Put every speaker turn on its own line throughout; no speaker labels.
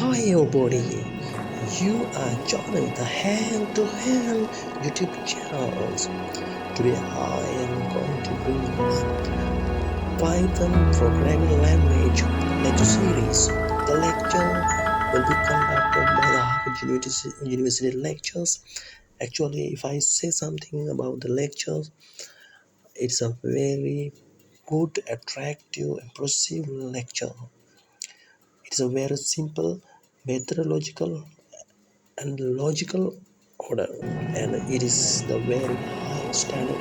Hi everybody, you are joining the hand-to-hand YouTube channels. Today I am going to bring you a Python programming language lecture series. The lecture will be conducted by the Harvard University lectures. Actually, if I say something about the lectures, it's a very good, attractive, impressive lecture. It's a very simple, methodological and logical order, and it is the very high standard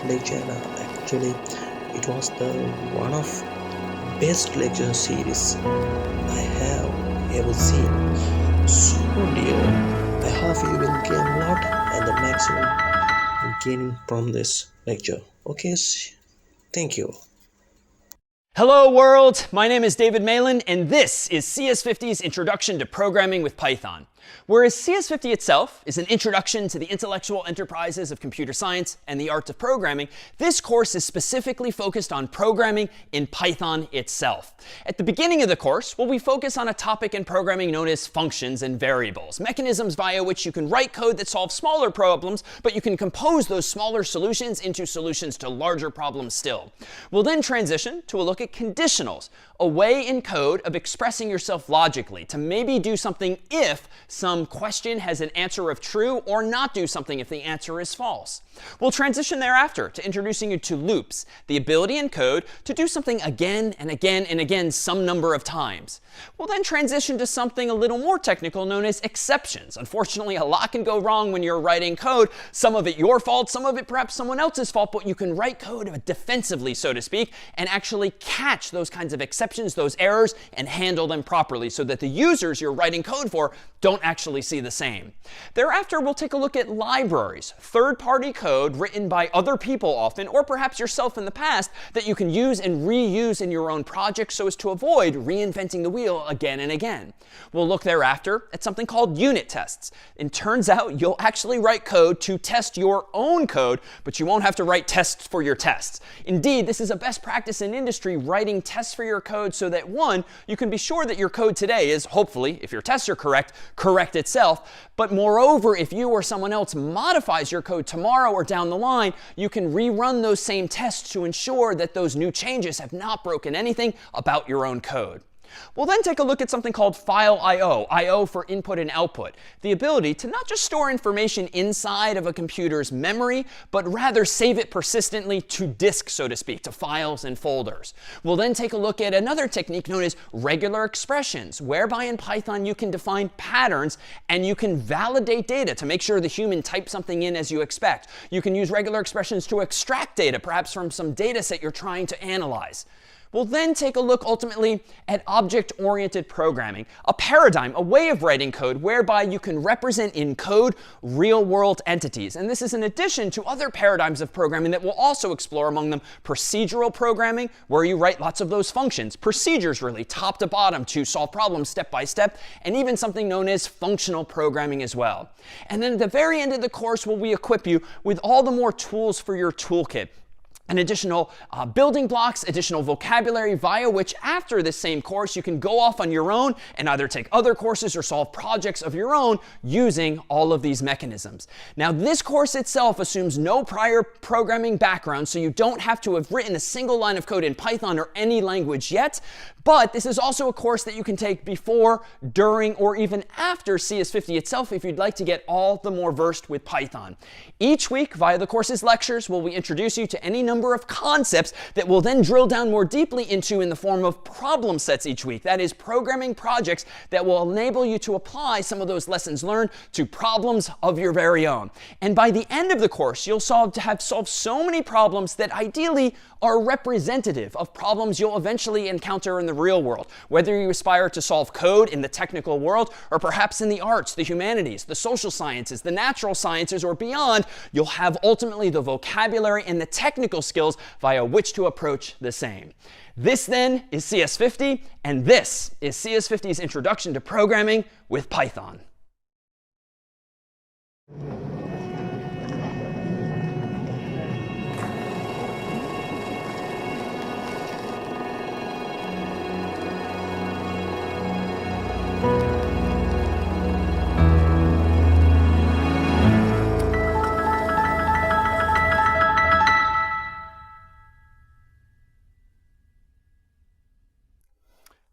lecture. Actually, it was the one of best lecture series I have ever seen. So dear, I hope you will gain a lot and the maximum gain from this lecture. Okay, thank you.
Hello world, my name is David Malin, and this is CS50's Introduction to Programming with Python. Whereas CS50 itself is an introduction to the intellectual enterprises of computer science and the art of programming, this course is specifically focused on programming in Python itself. At the beginning of the course, we focus on a topic in programming known as functions and variables, mechanisms via which you can write code that solves smaller problems, but you can compose those smaller solutions into solutions to larger problems still. We'll then transition to a look at conditionals, a way in code of expressing yourself logically to maybe do something if some question has an answer of true, or not do something if the answer is false. We'll transition thereafter to introducing you to loops, the ability in code to do something again and again and again some number of times. We'll then transition to something a little more technical known as exceptions. Unfortunately, a lot can go wrong when you're writing code. Some of it your fault, some of it perhaps someone else's fault, but you can write code defensively, so to speak, and actually catch those kinds of exceptions, those errors, and handle them properly so that the users you're writing code for don't actually see the same. Thereafter, we'll take a look at libraries, third-party code written by other people often, or perhaps yourself in the past, that you can use and reuse in your own projects so as to avoid reinventing the wheel again and again. We'll look thereafter at something called unit tests. It turns out you'll actually write code to test your own code, but you won't have to write tests for your tests. Indeed, this is a best practice in industry, writing tests for your code so that, one, you can be sure that your code today is, hopefully, if your tests are correct itself. But moreover, if you or someone else modifies your code tomorrow or down the line, you can rerun those same tests to ensure that those new changes have not broken anything about your own code. We'll then take a look at something called file I/O, I/O for input and output, the ability to not just store information inside of a computer's memory, but rather save it persistently to disk, so to speak, to files and folders. We'll then take a look at another technique known as regular expressions, whereby in Python you can define patterns and you can validate data to make sure the human types something in as you expect. You can use regular expressions to extract data, perhaps from some data set you're trying to analyze. We'll then take a look ultimately at object-oriented programming, a paradigm, a way of writing code whereby you can represent in code real-world entities. And this is in addition to other paradigms of programming that we'll also explore, among them procedural programming, where you write lots of those functions, procedures really, top to bottom to solve problems step by step, and even something known as functional programming as well. And then at the very end of the course, we equip you with all the more tools for your toolkit. And additional building blocks, additional vocabulary via which after this same course you can go off on your own and either take other courses or solve projects of your own using all of these mechanisms. Now, this course itself assumes no prior programming background, so you don't have to have written a single line of code in Python or any language yet. But this is also a course that you can take before, during, or even after CS50 itself if you'd like to get all the more versed with Python. Each week, via the course's lectures, we introduce you to any number of concepts that we'll then drill down more deeply into in the form of problem sets each week. That is, programming projects that will enable you to apply some of those lessons learned to problems of your very own. And by the end of the course, you'll have solved so many problems that ideally are representative of problems you'll eventually encounter in the real world. Whether you aspire to solve code in the technical world, or perhaps in the arts, the humanities, the social sciences, the natural sciences, or beyond, you'll have ultimately the vocabulary and the technical skills via which to approach the same. This then is CS50, and this is CS50's Introduction to Programming with Python.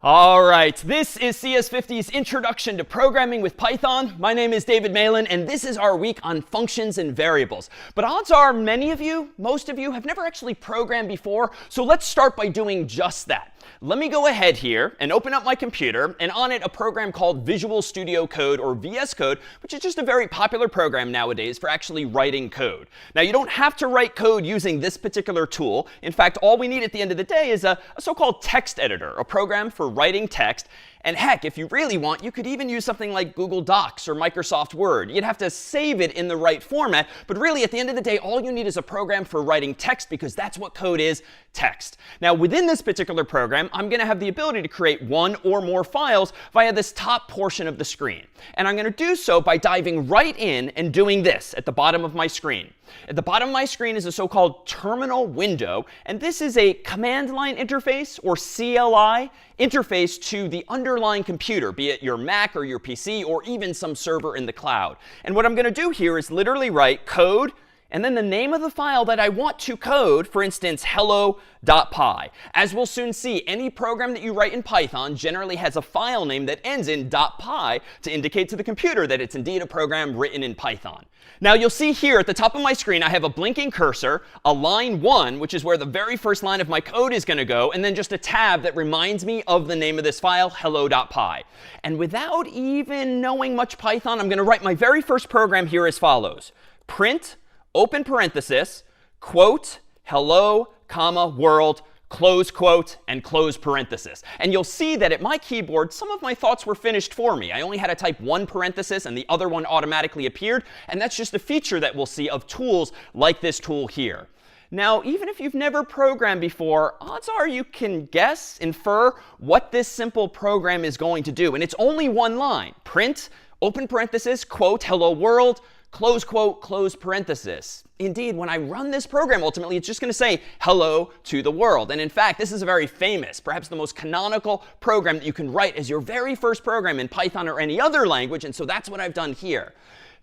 All right, this is CS50's Introduction to Programming with Python. My name is David Malin, and this is our week on functions and variables. But odds are many of you, most of you, have never actually programmed before, so let's start by doing just that. Let me go ahead here and open up my computer, and on it a program called Visual Studio Code, or VS Code, which is just a very popular program nowadays for actually writing code. Now, you don't have to write code using this particular tool. In fact, all we need at the end of the day is a so-called text editor, a program for writing text. And heck, if you really want, you could even use something like Google Docs or Microsoft Word. You'd have to save it in the right format. But really, at the end of the day, all you need is a program for writing text, because that's what code is, text. Now, within this particular program, I'm going to have the ability to create one or more files via this top portion of the screen. And I'm going to do so by diving right in and doing this at the bottom of my screen. At the bottom of my screen is a so-called terminal window. And this is a command line interface, or CLI, interface to the underlying computer, be it your Mac or your PC or even some server in the cloud. And what I'm going to do here is literally write code and then the name of the file that I want to code, for instance, hello.py. As we'll soon see, any program that you write in Python generally has a file name that ends in .py to indicate to the computer that it's indeed a program written in Python. Now, you'll see here at the top of my screen, I have a blinking cursor, a line 1, which is where the very first line of my code is going to go, and then just a tab that reminds me of the name of this file, hello.py. And without even knowing much Python, I'm going to write my very first program here as follows. Print, open parenthesis, quote, hello, comma, world, close quote, and close parenthesis. And you'll see that at my keyboard, some of my thoughts were finished for me. I only had to type one parenthesis, and the other one automatically appeared. And that's just a feature that we'll see of tools like this tool here. Now, even if you've never programmed before, odds are you can guess, infer what this simple program is going to do. And it's only one line. Print, open parenthesis, quote, hello, world, close quote, close parenthesis. Indeed, when I run this program, ultimately, it's just going to say hello to the world. And in fact, this is a very famous, perhaps the most canonical program that you can write as your very first program in Python or any other language. And so that's what I've done here.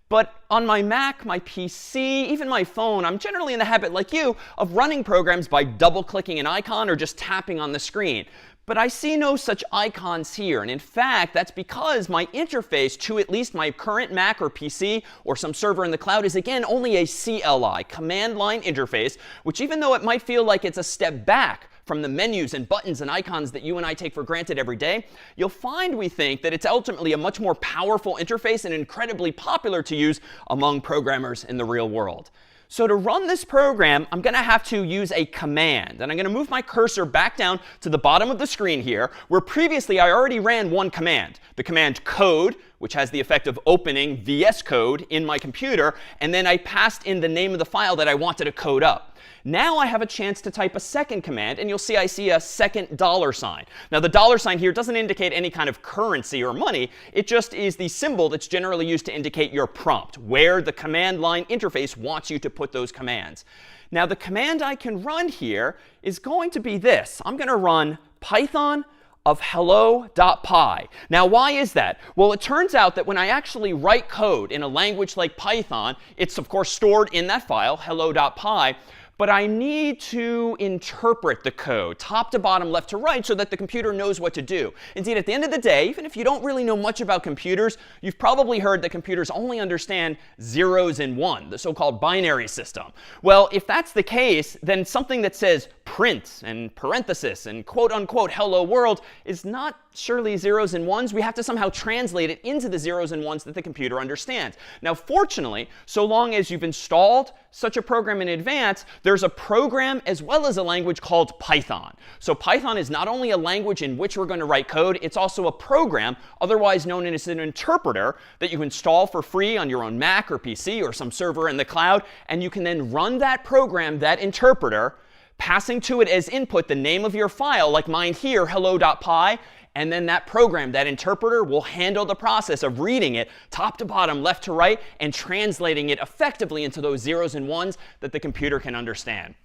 But on my Mac, my PC, even my phone, I'm generally in the habit, like you, of running programs by double-clicking an icon or just tapping on the screen. But I see no such icons here. And in fact, that's because my interface to at least my current Mac or PC or some server in the cloud is, again, only a CLI, command line interface, which even though it might feel like it's a step back from the menus and buttons and icons that you and I take for granted every day, you'll find, we think, that it's ultimately a much more powerful interface and incredibly popular to use among programmers in the real world. So to run this program, I'm going to have to use a command. And I'm going to move my cursor back down to the bottom of the screen here, where previously I already ran one command, the command code, which has the effect of opening VS Code in my computer. And then I passed in the name of the file that I wanted to code up. Now I have a chance to type a second command, and you'll see I see a second $sign. Now, the $sign here doesn't indicate any kind of currency or money. It just is the symbol that's generally used to indicate your prompt, where the command line interface wants you to put those commands. Now, the command I can run here is going to be this. I'm going to run Python of hello.py. Now, why is that? Well, it turns out that when I actually write code in a language like Python, it's, of course, stored in that file, hello.py. But I need to interpret the code top to bottom, left to right, so that the computer knows what to do. Indeed, at the end of the day, even if you don't really know much about computers, you've probably heard that computers only understand zeros and one, the so-called binary system. Well, if that's the case, then something that says print and parenthesis and quote unquote hello world is not surely zeros and ones. We have to somehow translate it into the zeros and ones that the computer understands. Now, fortunately, so long as you've installed such a program in advance, there's a program as well as a language called Python. So Python is not only a language in which we're going to write code, it's also a program, otherwise known as an interpreter, that you install for free on your own Mac or PC or some server in the cloud. And you can then run that program, that interpreter, passing to it as input the name of your file, like mine here, hello.py. And then that program, that interpreter, will handle the process of reading it top to bottom, left to right, and translating it effectively into those zeros and ones that the computer can understand.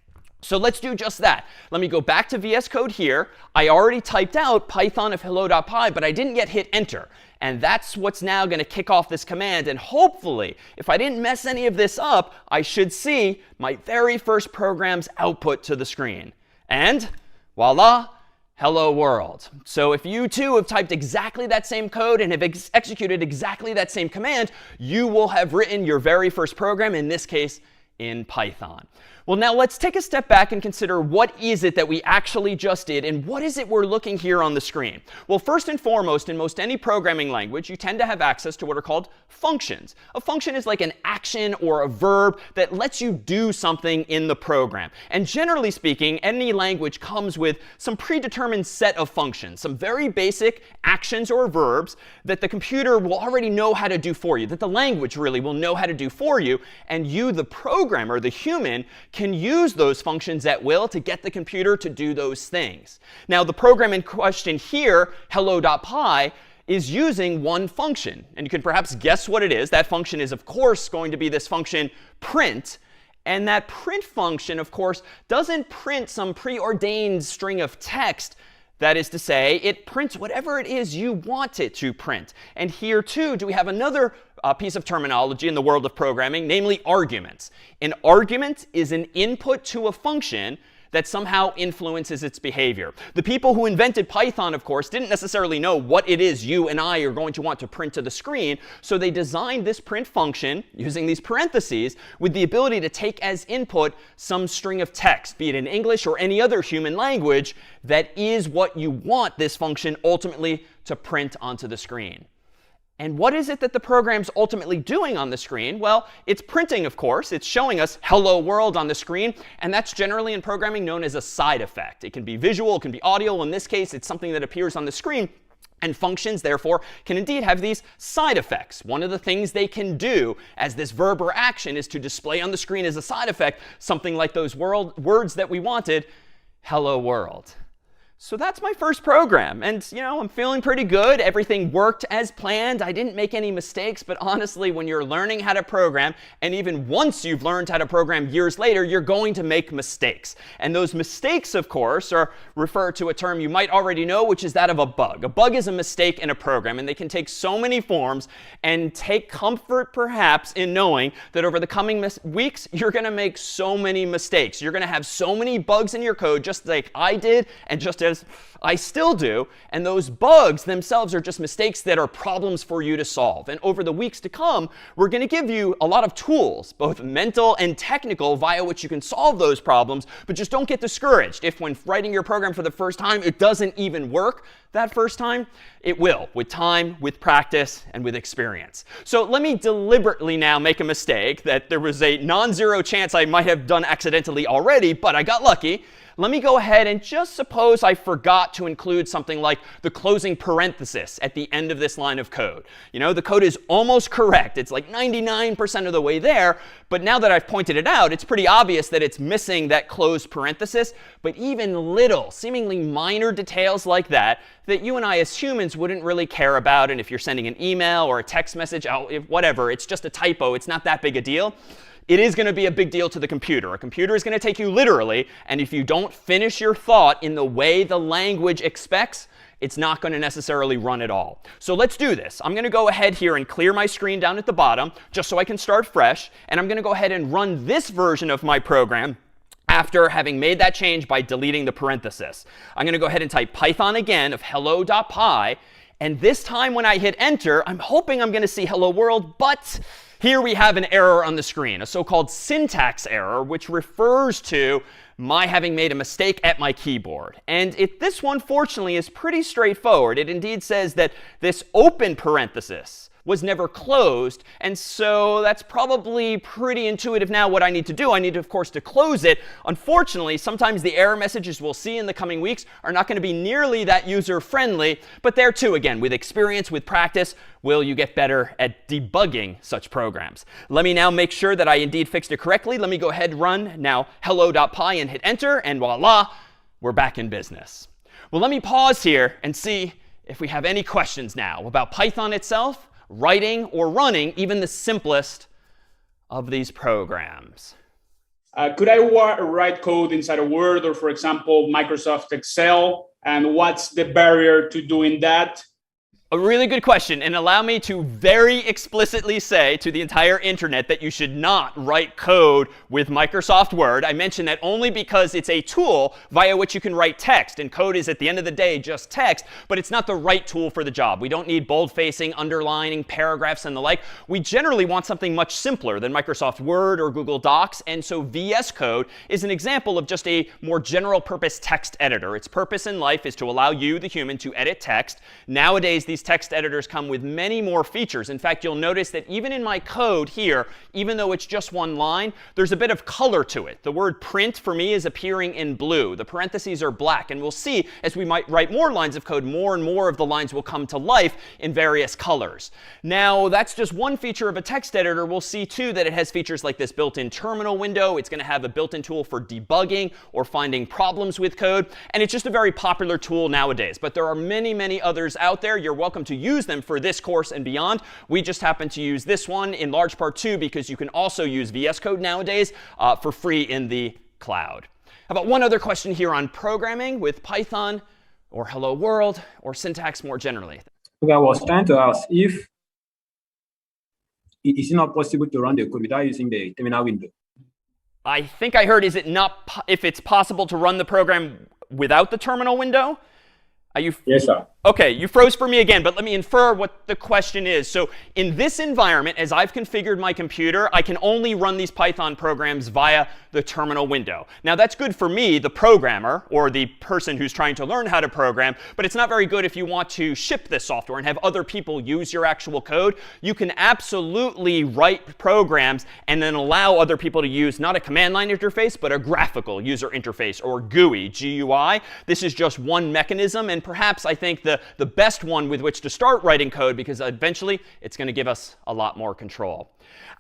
So let's do just that. Let me go back to VS Code here. I already typed out Python of hello.py, but I didn't yet hit enter. And that's what's now going to kick off this command. And hopefully, if I didn't mess any of this up, I should see my very first program's output to the screen. And voila, hello world. So if you too have typed exactly that same code and have executed exactly that same command, you will have written your very first program, in this case, in Python. Well, now let's take a step back and consider what is it that we actually just did and what is it we're looking here on the screen. Well, first and foremost, in most any programming language, you tend to have access to what are called functions. A function is like an action or a verb that lets you do something in the program. And generally speaking, any language comes with some predetermined set of functions, some very basic actions or verbs that the computer will already know how to do for you, that the language really will know how to do for you, and you, the programmer, the human, can use those functions at will to get the computer to do those things. Now, the program in question here, hello.py, is using one function. And you can perhaps guess what it is. That function is, of course, going to be this function print. And that print function, of course, doesn't print some preordained string of text. That is to say, it prints whatever it is you want it to print. And here, too, do we have another piece of terminology in the world of programming, namely arguments. An argument is an input to a function that somehow influences its behavior. The people who invented Python, of course, didn't necessarily know what it is you and I are going to want to print to the screen. So they designed this print function using these parentheses with the ability to take as input some string of text, be it in English or any other human language, that is what you want this function ultimately to print onto the screen. And what is it that the program's ultimately doing on the screen? Well, it's printing, of course. It's showing us hello world on the screen. And that's generally in programming known as a side effect. It can be visual, it can be audio. In this case, it's something that appears on the screen. And functions, therefore, can indeed have these side effects. One of the things they can do as this verb or action is to display on the screen as a side effect something like those words that we wanted, hello world. So that's my first program. And, I'm feeling pretty good. Everything worked as planned. I didn't make any mistakes. But honestly, when you're learning how to program, and even once you've learned how to program years later, you're going to make mistakes. And those mistakes, of course, refer to a term you might already know, which is that of a bug. A bug is a mistake in a program. And they can take so many forms. And take comfort, perhaps, in knowing that over the coming weeks, you're going to make so many mistakes. You're going to have so many bugs in your code, just like I did, and just as I still do. And those bugs themselves are just mistakes that are problems for you to solve. And over the weeks to come, we're going to give you a lot of tools, both mental and technical, via which you can solve those problems. But just don't get discouraged if when writing your program for the first time, it doesn't even work that first time. It will, with time, with practice, and with experience. So let me deliberately now make a mistake that there was a non-zero chance I might have done accidentally already, but I got lucky. Let me go ahead and just suppose I forgot to include something like the closing parenthesis at the end of this line of code. The code is almost correct. It's like 99% of the way there. But now that I've pointed it out, it's pretty obvious that it's missing that closed parenthesis. But even little, seemingly minor details like that you and I as humans wouldn't really care about. And if you're sending an email or a text message, whatever, it's just a typo. It's not that big a deal. It is going to be a big deal to the computer. A computer is going to take you literally, and if you don't finish your thought in the way the language expects, it's not going to necessarily run at all. So let's do this. I'm going to go ahead here and clear my screen down at the bottom, just so I can start fresh. And I'm going to go ahead and run this version of my program after having made that change by deleting the parenthesis. I'm going to go ahead and type Python again of hello.py. And this time when I hit enter, I'm hoping I'm going to see hello world, but here we have an error on the screen, a so-called syntax error, which refers to my having made a mistake at my keyboard. And this one, fortunately, is pretty straightforward. It indeed says that this open parenthesis was never closed. And so that's probably pretty intuitive now what I need to do. I need, of course, to close it. Unfortunately, sometimes the error messages we'll see in the coming weeks are not going to be nearly that user-friendly. But there, too, again, with experience, with practice, will you get better at debugging such programs. Let me now make sure that I indeed fixed it correctly. Let me go ahead and run now hello.py and hit enter. And voila, we're back in business. Well, let me pause here and see if we have any questions now about Python itself, writing or running even the simplest of these programs.
Could I write code inside a Word or, for example, Microsoft Excel? And what's the barrier to doing that?
A really good question, and allow me to very explicitly say to the entire internet that you should not write code with Microsoft Word. I mention that only because it's a tool via which you can write text, and code is, at the end of the day, just text, but it's not the right tool for the job. We don't need bold-facing, underlining, paragraphs, and the like. We generally want something much simpler than Microsoft Word or Google Docs, and so VS Code is an example of just a more general-purpose text editor. Its purpose in life is to allow you, the human, to edit text. Nowadays, these text editors come with many more features. In fact, you'll notice that even in my code here, even though it's just one line, there's a bit of color to it. The word print for me is appearing in blue. The parentheses are black. And we'll see as we might write more lines of code, more and more of the lines will come to life in various colors. Now, that's just one feature of a text editor. We'll see, too, that it has features like this built-in terminal window. It's going to have a built-in tool for debugging or finding problems with code. And it's just a very popular tool nowadays. But there are many, many others out there. You're welcome to use them for this course and beyond. We just happen to use this one in large part too because you can also use VS Code nowadays for free in the cloud. How about one other question here on programming with Python or Hello World or syntax more generally?
Okay, I was trying to ask if it is not possible to run the code without using the terminal window.
I think I heard, is it not if it's possible to run the program without the terminal window? Are you?
Yes, sir.
OK, you froze for me again, but let me infer what the question is. So in this environment, as I've configured my computer, I can only run these Python programs via the terminal window. Now, that's good for me, the programmer, or the person who's trying to learn how to program. But it's not very good if you want to ship this software and have other people use your actual code. You can absolutely write programs and then allow other people to use not a command line interface, but a graphical user interface, or GUI, GUI. This is just one mechanism, and perhaps I think the best one with which to start writing code, because eventually it's going to give us a lot more control.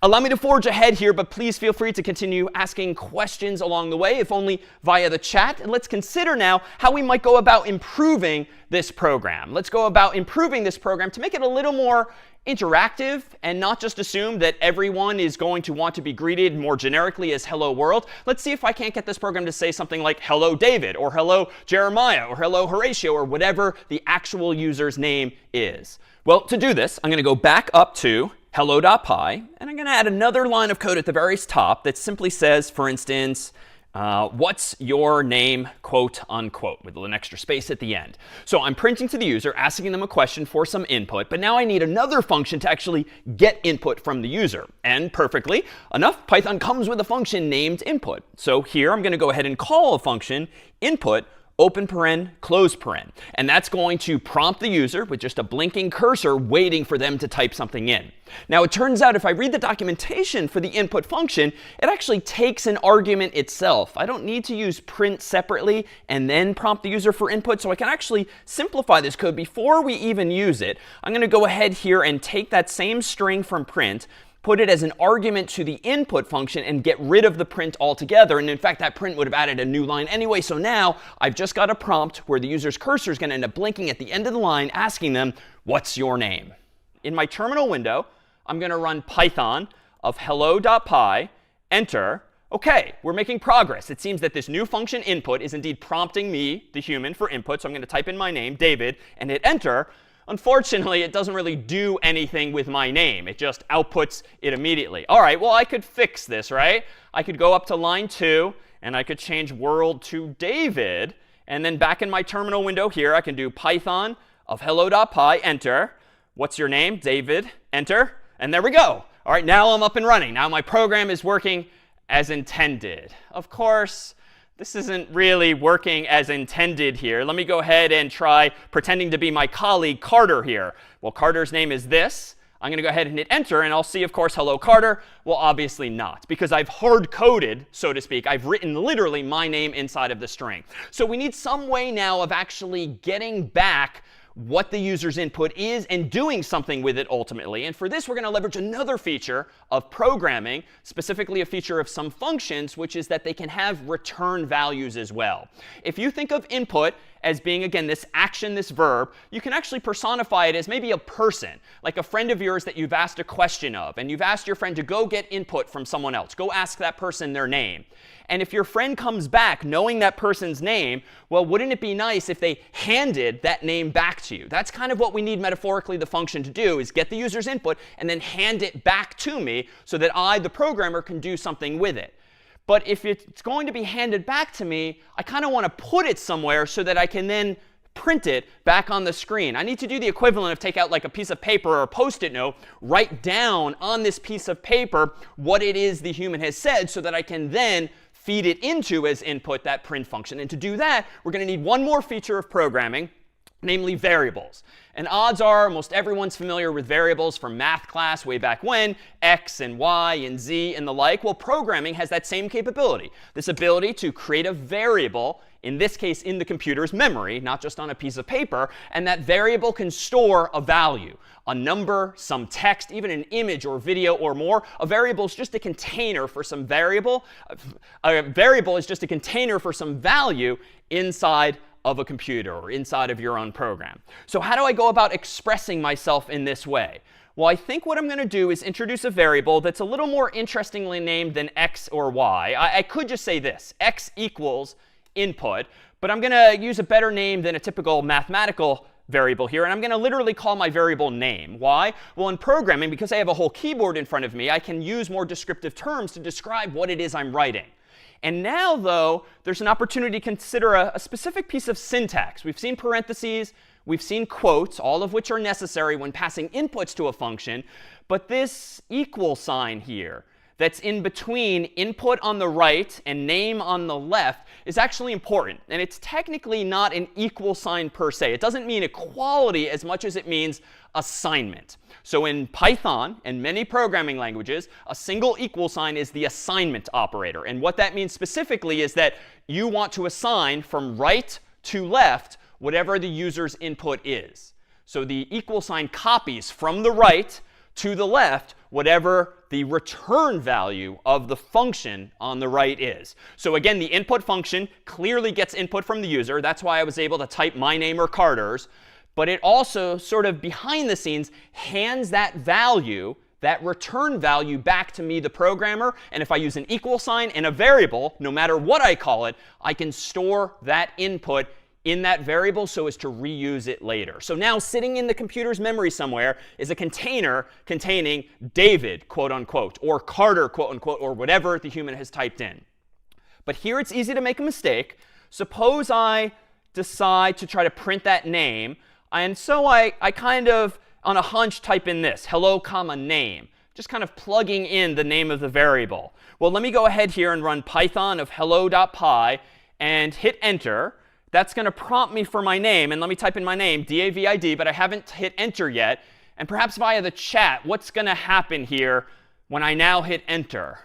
Allow me to forge ahead here, but please feel free to continue asking questions along the way, if only via the chat. And let's consider now how we might go about improving this program. Let's go about improving this program to make it a little more interactive and not just assume that everyone is going to want to be greeted more generically as hello world. Let's see if I can't get this program to say something like hello David, or hello Jeremiah, or hello Horatio, or whatever the actual user's name is. Well, to do this, I'm going to go back up to hello.py, and I'm going to add another line of code at the very top that simply says, for instance, what's your name, quote unquote, with an extra space at the end. So I'm printing to the user, asking them a question for some input. But now I need another function to actually get input from the user. And perfectly enough, Python comes with a function named input. So here I'm going to go ahead and call a function input, open paren, close paren. And that's going to prompt the user with just a blinking cursor waiting for them to type something in. Now, it turns out if I read the documentation for the input function, it actually takes an argument itself. I don't need to use print separately and then prompt the user for input. So I can actually simplify this code before we even use it. I'm going to go ahead here and take that same string from print, put it as an argument to the input function, and get rid of the print altogether. And in fact, that print would have added a new line anyway. So now I've just got a prompt where the user's cursor is going to end up blinking at the end of the line, asking them, what's your name? In my terminal window, I'm going to run Python of hello.py, enter. OK, we're making progress. It seems that this new function input is indeed prompting me, the human, for input. So I'm going to type in my name, David, and hit enter. Unfortunately, it doesn't really do anything with my name. It just outputs it immediately. All right, well, I could fix this, right? I could go up to line 2, and I could change world to David. And then back in my terminal window here, I can do Python of hello.py, enter. What's your name? David, enter. And there we go. All right, now I'm up and running. Now my program is working as intended. Of course, this isn't really working as intended here. Let me go ahead and try pretending to be my colleague Carter here. Well, Carter's name is this. I'm going to go ahead and hit enter, and I'll see, of course, hello Carter. Well, obviously not, because I've hard-coded, so to speak. I've written literally my name inside of the string. So we need some way now of actually getting back what the user's input is and doing something with it ultimately. And for this, we're going to leverage another feature of programming, specifically a feature of some functions, which is that they can have return values as well. If you think of input as being, again, this action, this verb, you can actually personify it as maybe a person, like a friend of yours that you've asked a question of. And you've asked your friend to go get input from someone else. Go ask that person their name. And if your friend comes back knowing that person's name, well, wouldn't it be nice if they handed that name back to you? That's kind of what we need metaphorically the function to do, is get the user's input and then hand it back to me so that I, the programmer, can do something with it. But if it's going to be handed back to me, I kind of want to put it somewhere so that I can then print it back on the screen. I need to do the equivalent of take out like a piece of paper or a Post-it note, write down on this piece of paper what it is the human has said so that I can then feed it into as input that print function. And to do that, we're going to need one more feature of programming, namely variables. And odds are most everyone's familiar with variables from math class way back when, x and y and z and the like. Well, programming has that same capability, this ability to create a variable, in this case in the computer's memory, not just on a piece of paper, and that variable can store a value, a number, some text, even an image or video or more. A variable is just a container for some variable. A variable is just a container for some value inside of a computer or inside of your own program. So how do I go about expressing myself in this way? Well, I think what I'm going to do is introduce a variable that's a little more interestingly named than x or y. I could just say this, x equals input, but I'm going to use a better name than a typical mathematical variable here, and I'm going to literally call my variable name. Why? Well, in programming, because I have a whole keyboard in front of me, I can use more descriptive terms to describe what it is I'm writing. And now, though, there's an opportunity to consider a specific piece of syntax. We've seen parentheses, we've seen quotes, all of which are necessary when passing inputs to a function. But this equal sign here that's in between input on the right and name on the left is actually important. And it's technically not an equal sign per se. It doesn't mean equality as much as it means assignment. So in Python and many programming languages, a single equal sign is the assignment operator. And what that means specifically is that you want to assign from right to left whatever the user's input is. So the equal sign copies from the right to the left whatever the return value of the function on the right is. So again, the input function clearly gets input from the user. That's why I was able to type my name or Carter's. But it also sort of behind the scenes hands that value, that return value, back to me, the programmer. And if I use an equal sign and a variable, no matter what I call it, I can store that input in that variable so as to reuse it later. So now sitting in the computer's memory somewhere is a container containing David, quote unquote, or Carter, quote unquote, or whatever the human has typed in. But here it's easy to make a mistake. Suppose I decide to try to print that name. And so I kind of, on a hunch, type in this, hello, comma, name, just kind of plugging in the name of the variable. Well, let me go ahead here and run Python of hello.py and hit enter. That's going to prompt me for my name. And let me type in my name, D-A-V-I-D, but I haven't hit enter yet. And perhaps via the chat, what's going to happen here when I now hit enter?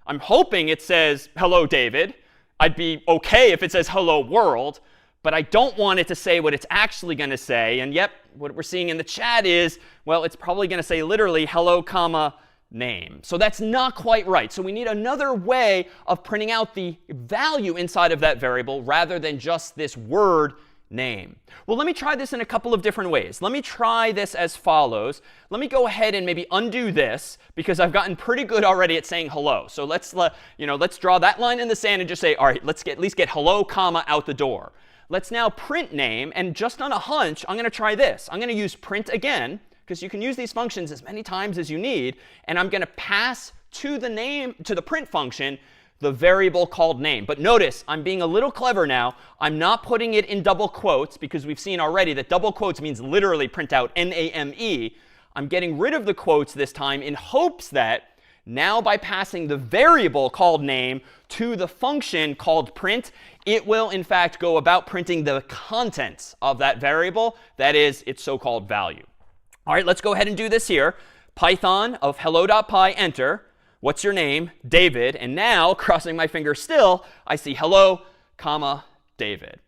I'm hoping it says, hello, David. I'd be OK if it says hello, world. But I don't want it to say what it's actually going to say. And yep, what we're seeing in the chat is, well, it's probably going to say literally hello, comma, name. So that's not quite right. So we need another way of printing out the value inside of that variable rather than just this word name. Well, let me try this in a couple of different ways. Let me try this as follows. Let me go ahead and maybe undo this because I've gotten pretty good already at saying hello. So let's draw that line in the sand and just say, all right, let's at least get hello, comma, out the door. Let's now print name, and just on a hunch, I'm going to try this. I'm going to use print again, because you can use these functions as many times as you need, and I'm going to pass to the print function the variable called name. But notice, I'm being a little clever now. I'm not putting it in double quotes, because we've seen already that double quotes means literally print out N-A-M-E. I'm getting rid of the quotes this time in hopes that now by passing the variable called name to the function called print, it will in fact go about printing the contents of that variable, that is, its so-called value. All right, let's go ahead and do this here. Python of hello.py, enter. What's your name? David. And now, crossing my fingers still, I see hello, comma, David.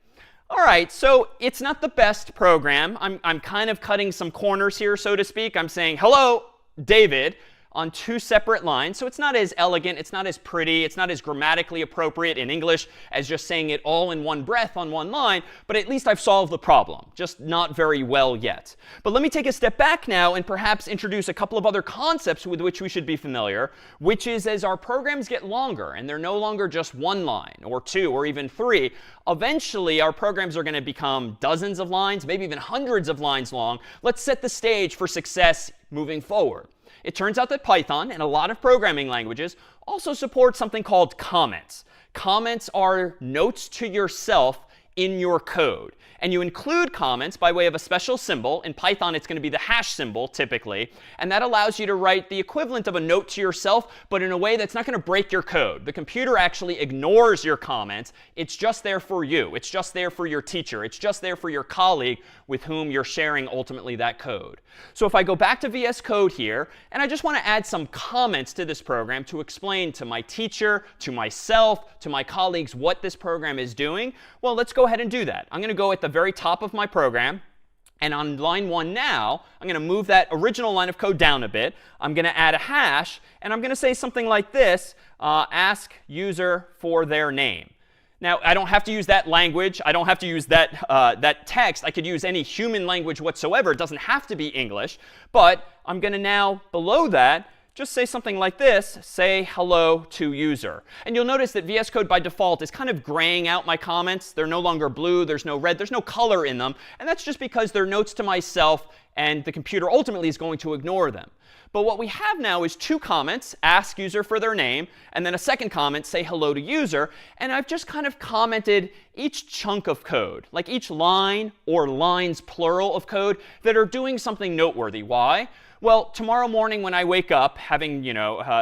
All right, so it's not the best program. I'm kind of cutting some corners here, so to speak. I'm saying hello, David. on two separate lines. So it's not as elegant, it's not as pretty, it's not as grammatically appropriate in English as just saying it all in one breath on one line, but at least I've solved the problem, just not very well yet. But let me take a step back now and perhaps introduce a couple of other concepts with which we should be familiar, which is as our programs get longer and they're no longer just one line or two or even three, eventually our programs are going to become dozens of lines, maybe even hundreds of lines long. Let's set the stage for success moving forward. It turns out that Python and a lot of programming languages also support something called comments. Comments are notes to yourself in your code. And you include comments by way of a special symbol. In Python, it's going to be the hash symbol, typically. And that allows you to write the equivalent of a note to yourself, but in a way that's not going to break your code. The computer actually ignores your comments. It's just there for you. It's just there for your teacher. It's just there for your colleague with whom you're sharing ultimately that code. So if I go back to VS Code here, and I just want to add some comments to this program to explain to my teacher, to myself, to my colleagues what this program is doing, well, let's go ahead and do that. I'm going to go at the very top of my program. And on line 1 now, I'm going to move that original line of code down a bit. I'm going to add a hash. And I'm going to say something like this, ask user for their name. Now, I don't have to use that language. I don't have to use that, that text. I could use any human language whatsoever. It doesn't have to be English. But I'm going to now, below that, just say something like this, say hello to user. And you'll notice that VS Code by default is kind of graying out my comments. They're no longer blue. There's no red. There's no color in them. And that's just because they're notes to myself, and the computer ultimately is going to ignore them. But what we have now is two comments, ask user for their name, and then a second comment, say hello to user. And I've just kind of commented each chunk of code, like each line or lines plural of code that are doing something noteworthy. Why? Well, tomorrow morning when I wake up, having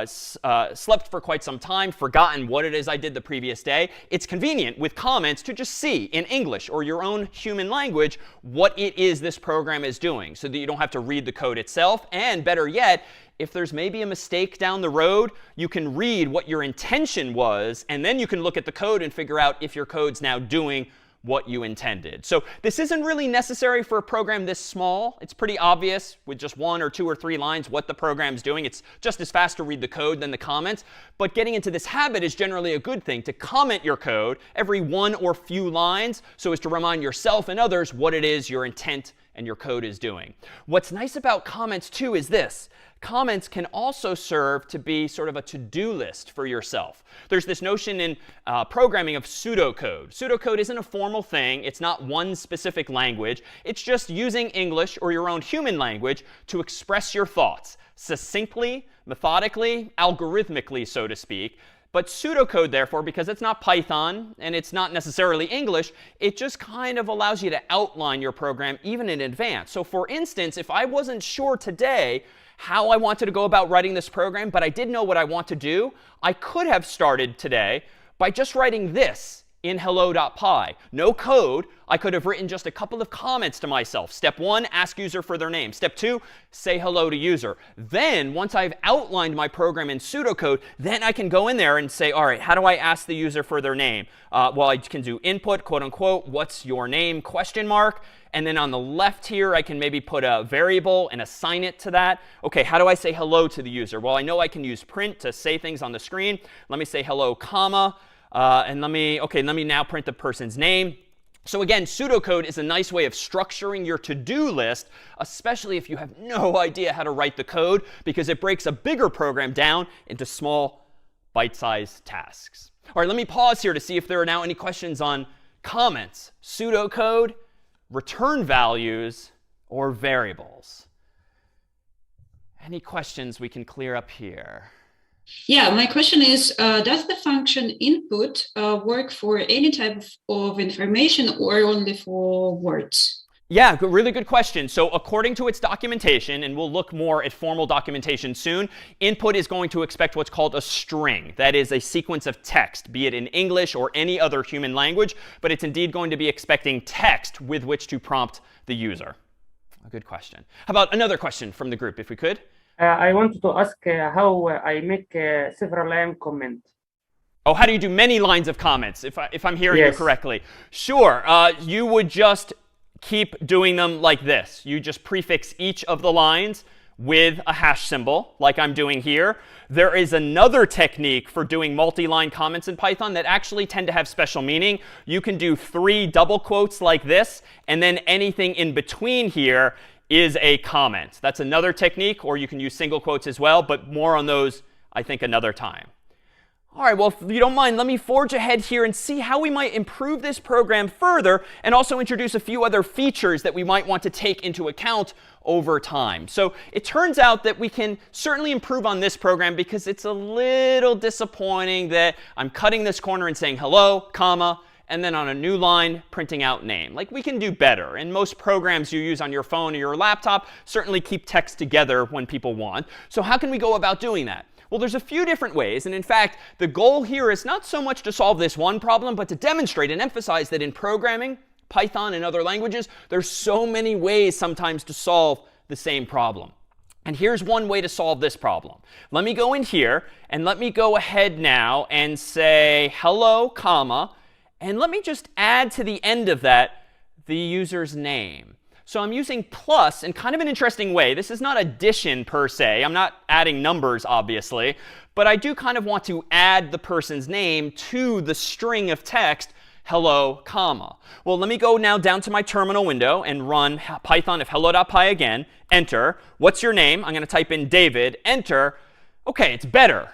slept for quite some time, forgotten what it is I did the previous day, it's convenient with comments to just see in English or your own human language what it is this program is doing, so that you don't have to read the code itself. And better yet, if there's maybe a mistake down the road, you can read what your intention was, and then you can look at the code and figure out if your code's now doing what you intended. So this isn't really necessary for a program this small. It's pretty obvious with just 1 or 2 or 3 lines what the program's doing. It's just as fast to read the code than the comments. But getting into this habit is generally a good thing, to comment your code every 1 or few lines so as to remind yourself and others what it is your intent and your code is doing. What's nice about comments, too, is this. Comments can also serve to be sort of a to-do list for yourself. There's this notion in programming of pseudocode. Pseudocode isn't a formal thing. It's not one specific language. It's just using English or your own human language to express your thoughts succinctly, methodically, algorithmically, so to speak. But pseudocode, therefore, because it's not Python and it's not necessarily English, it just kind of allows you to outline your program even in advance. So for instance, if I wasn't sure today how I wanted to go about writing this program, but I did know what I want to do, I could have started today by just writing this in hello.py. No code. I could have written just a couple of comments to myself. Step 1, ask user for their name. Step 2, say hello to user. Then, once I've outlined my program in pseudocode, then I can go in there and say, all right, how do I ask the user for their name? Well, I can do input, quote unquote, what's your name, question mark. And then on the left here, I can maybe put a variable and assign it to that. OK, how do I say hello to the user? Well, I know I can use print to say things on the screen. Let me say hello, comma. And let me now print the person's name. So again, pseudocode is a nice way of structuring your to-do list, especially if you have no idea how to write the code, because it breaks a bigger program down into small, bite-sized tasks. All right, let me pause here to see if there are now any questions on comments, pseudocode, return values, or variables. Any questions we can clear up here?
Yeah, my question is, does the function input work for any type of information or only for words?
Yeah, really good question. So according to its documentation, and we'll look more at formal documentation soon, input is going to expect what's called a string. That is a sequence of text, be it in English or any other human language, but it's indeed going to be expecting text with which to prompt the user. A good question. How about another question from the group, if we could?
I wanted to ask how I make several line comment.
Oh, how do you do many lines of comments, if I'm hearing you correctly? Sure. You would just keep doing them like this. You just prefix each of the lines with a hash symbol, like I'm doing here. There is another technique for doing multi-line comments in Python that actually tend to have special meaning. You can do 3 double quotes like this, and then anything in between here is a comment. That's another technique, or you can use single quotes as well, but more on those, I think, another time. All right, well, if you don't mind, let me forge ahead here and see how we might improve this program further and also introduce a few other features that we might want to take into account over time. So it turns out that we can certainly improve on this program because it's a little disappointing that I'm cutting this corner and saying hello, comma, and then on a new line, printing out name. Like, we can do better. And most programs you use on your phone or your laptop certainly keep text together when people want. So how can we go about doing that? Well, there's a few different ways. And in fact, the goal here is not so much to solve this one problem, but to demonstrate and emphasize that in programming, Python and other languages, there's so many ways sometimes to solve the same problem. And here's one way to solve this problem. Let me go in here, and let me go ahead now and say hello, comma, and let me just add to the end of that the user's name. So I'm using plus in kind of an interesting way. This is not addition per se. I'm not adding numbers, obviously. But I do kind of want to add the person's name to the string of text, hello, comma. Well, let me go now down to my terminal window and run Python of hello.py again. Enter. What's your name? I'm going to type in David. Enter. OK, it's better.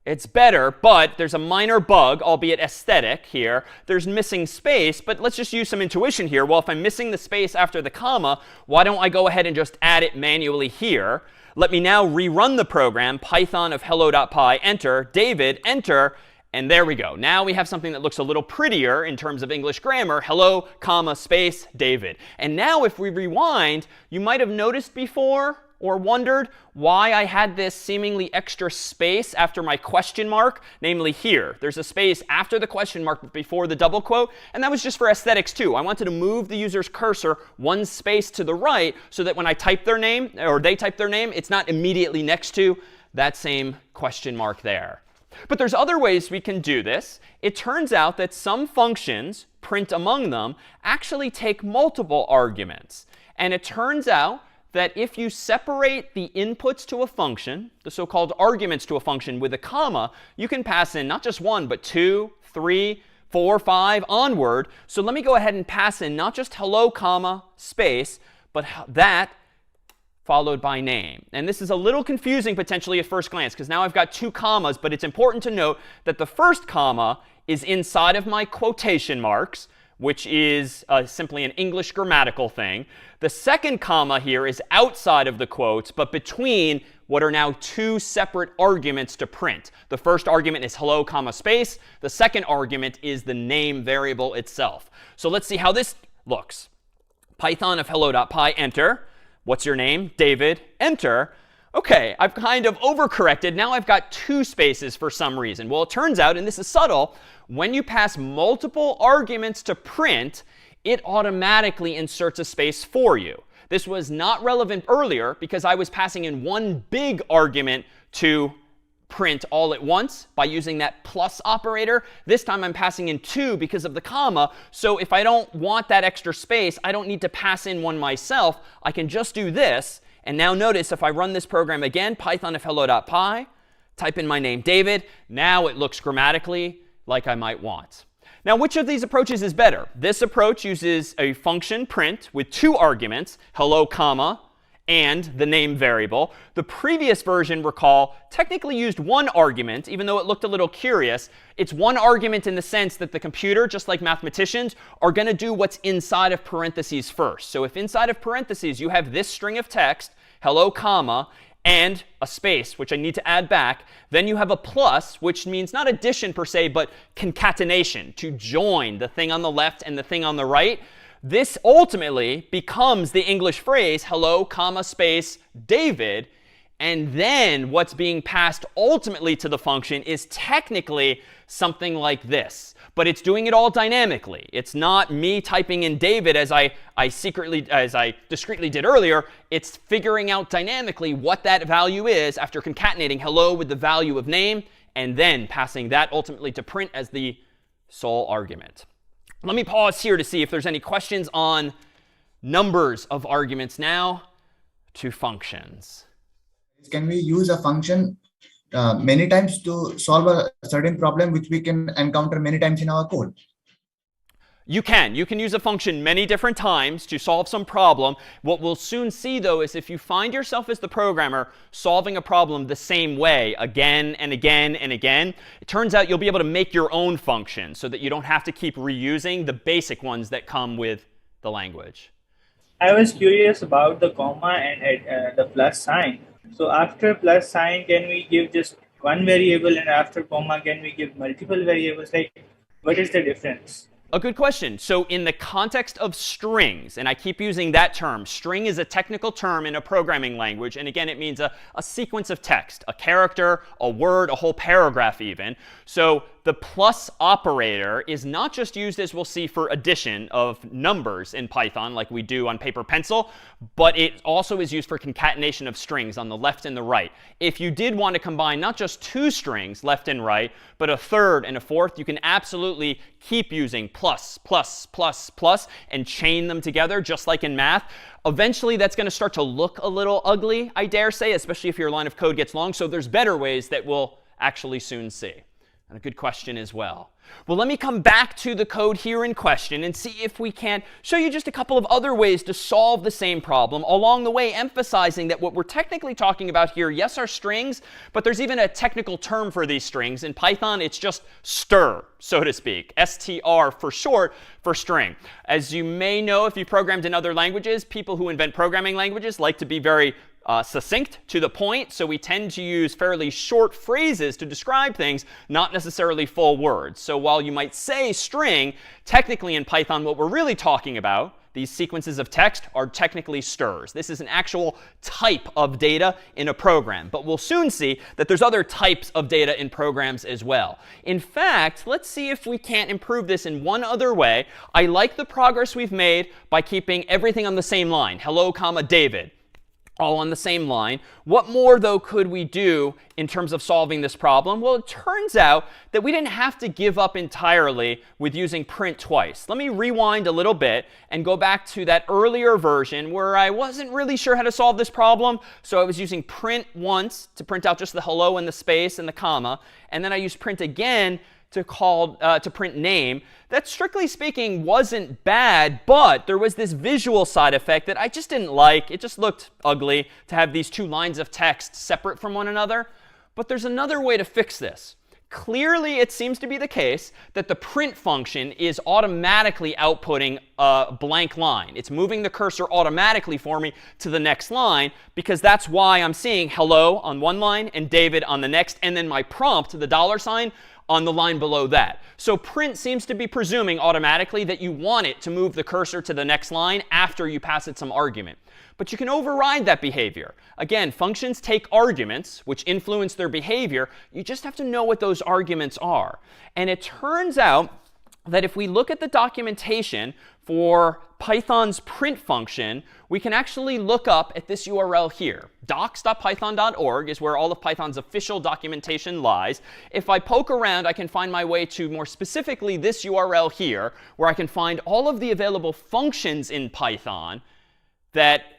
It's better, but there's a minor bug, albeit aesthetic here. There's missing space, but let's just use some intuition here. Well, if I'm missing the space after the comma, why don't I go ahead and just add it manually here? Let me now rerun the program, Python of hello.py, enter, David, enter, and there we go. Now we have something that looks a little prettier in terms of English grammar, hello, comma, space, David. And now if we rewind, you might have noticed before or wondered why I had this seemingly extra space after my question mark, namely here. There's a space after the question mark but before the double quote, and that was just for aesthetics too. I wanted to move the user's cursor one space to the right so that when I type their name, or they type their name, it's not immediately next to that same question mark there. But there's other ways we can do this. It turns out that some functions, print among them, actually take multiple arguments. And it turns out that if you separate the inputs to a function, the so-called arguments to a function, with a comma, you can pass in not just 1, but 2, 3, 4, 5, onward. So let me go ahead and pass in not just hello, comma, space, but that followed by name. And this is a little confusing potentially at first glance, because now I've got 2 commas, but it's important to note that the first comma is inside of my quotation marks, which is simply an English grammatical thing. The second comma here is outside of the quotes, but between what are now 2 separate arguments to print. The first argument is hello, comma, space. The second argument is the name variable itself. So let's see how this looks. Python of hello.py, enter. What's your name? David, enter. OK, I've kind of overcorrected. Now I've got 2 spaces for some reason. Well, it turns out, and this is subtle, when you pass multiple arguments to print, it automatically inserts a space for you. This was not relevant earlier because I was passing in one big argument to print all at once by using that plus operator. This time I'm passing in 2 because of the comma. So if I don't want that extra space, I don't need to pass in one myself. I can just do this. And now notice if I run this program again, Python of hello.py, type in my name, David, now it looks grammatically like I might want. Now, which of these approaches is better? This approach uses a function print with 2 arguments, hello, comma, and the name variable. The previous version, recall, technically used 1 argument, even though it looked a little curious. It's 1 argument in the sense that the computer, just like mathematicians, are going to do what's inside of parentheses first. So if inside of parentheses you have this string of text, hello, comma, and a space, which I need to add back, then you have a plus, which means not addition per se, but concatenation, to join the thing on the left and the thing on the right. This ultimately becomes the English phrase, hello, comma, space, David. And then what's being passed ultimately to the function is technically something like this. But it's doing it all dynamically. It's not me typing in David as I discreetly did earlier. It's figuring out dynamically what that value is after concatenating hello with the value of name, and then passing that ultimately to print as the sole argument. Let me pause here to see if there's any questions on numbers of arguments now to functions.
Can we use a function many times to solve a certain problem which we can encounter many times in our code?
You can. You can use a function many different times to solve some problem. What we'll soon see, though, is if you find yourself as the programmer solving a problem the same way again and again and again, it turns out you'll be able to make your own function so that you don't have to keep reusing the basic ones that come with the language.
I was curious about the comma and the plus sign. So after plus sign, can we give just one variable, and after comma, can we give multiple variables? Like, what is the difference?
A good question. So in the context of strings, and I keep using that term, string is a technical term in a programming language. And again, it means a sequence of text, a character, a word, a whole paragraph even. So the plus operator is not just used, as we'll see, for addition of numbers in Python like we do on paper pencil, but it also is used for concatenation of strings on the left and the right. If you did want to combine not just two strings, left and right, but a third and a fourth, you can absolutely keep using plus, plus, plus, plus, and chain them together just like in math. Eventually, that's going to start to look a little ugly, I dare say, especially if your line of code gets long. So there's better ways that we'll actually soon see. And a good question as well. Well, let me come back to the code here in question and see if we can show you just a couple of other ways to solve the same problem, along the way emphasizing that what we're technically talking about here, yes, are strings, but there's even a technical term for these strings. In Python, it's just str, so to speak, str for short for string. As you may know, if you programmed in other languages, people who invent programming languages like to be very succinct, to the point. So we tend to use fairly short phrases to describe things, not necessarily full words. So while you might say string, technically in Python, what we're really talking about, these sequences of text, are technically strs. This is an actual type of data in a program. But we'll soon see that there's other types of data in programs as well. In fact, let's see if we can't improve this in one other way. I like the progress we've made by keeping everything on the same line. Hello, comma, David. All on the same line. What more, though, could we do in terms of solving this problem? Well, it turns out that we didn't have to give up entirely with using print twice. Let me rewind a little bit and go back to that earlier version where I wasn't really sure how to solve this problem. So I was using print once to print out just the hello and the space and the comma. And then I used print again to print name. That, strictly speaking, wasn't bad, but there was this visual side effect that I just didn't like. It just looked ugly to have these two lines of text separate from one another. But there's another way to fix this. Clearly, it seems to be the case that the print function is automatically outputting a blank line. It's moving the cursor automatically for me to the next line, because that's why I'm seeing hello on one line and David on the next, and then my prompt, the $sign, on the line below that. So print seems to be presuming automatically that you want it to move the cursor to the next line after you pass it some argument. But you can override that behavior. Again, functions take arguments, which influence their behavior. You just have to know what those arguments are. And it turns out that if we look at the documentation for Python's print function, we can actually look up at this URL here. docs.python.org is where all of Python's official documentation lies. If I poke around, I can find my way to, more specifically, this URL here, where I can find all of the available functions in Python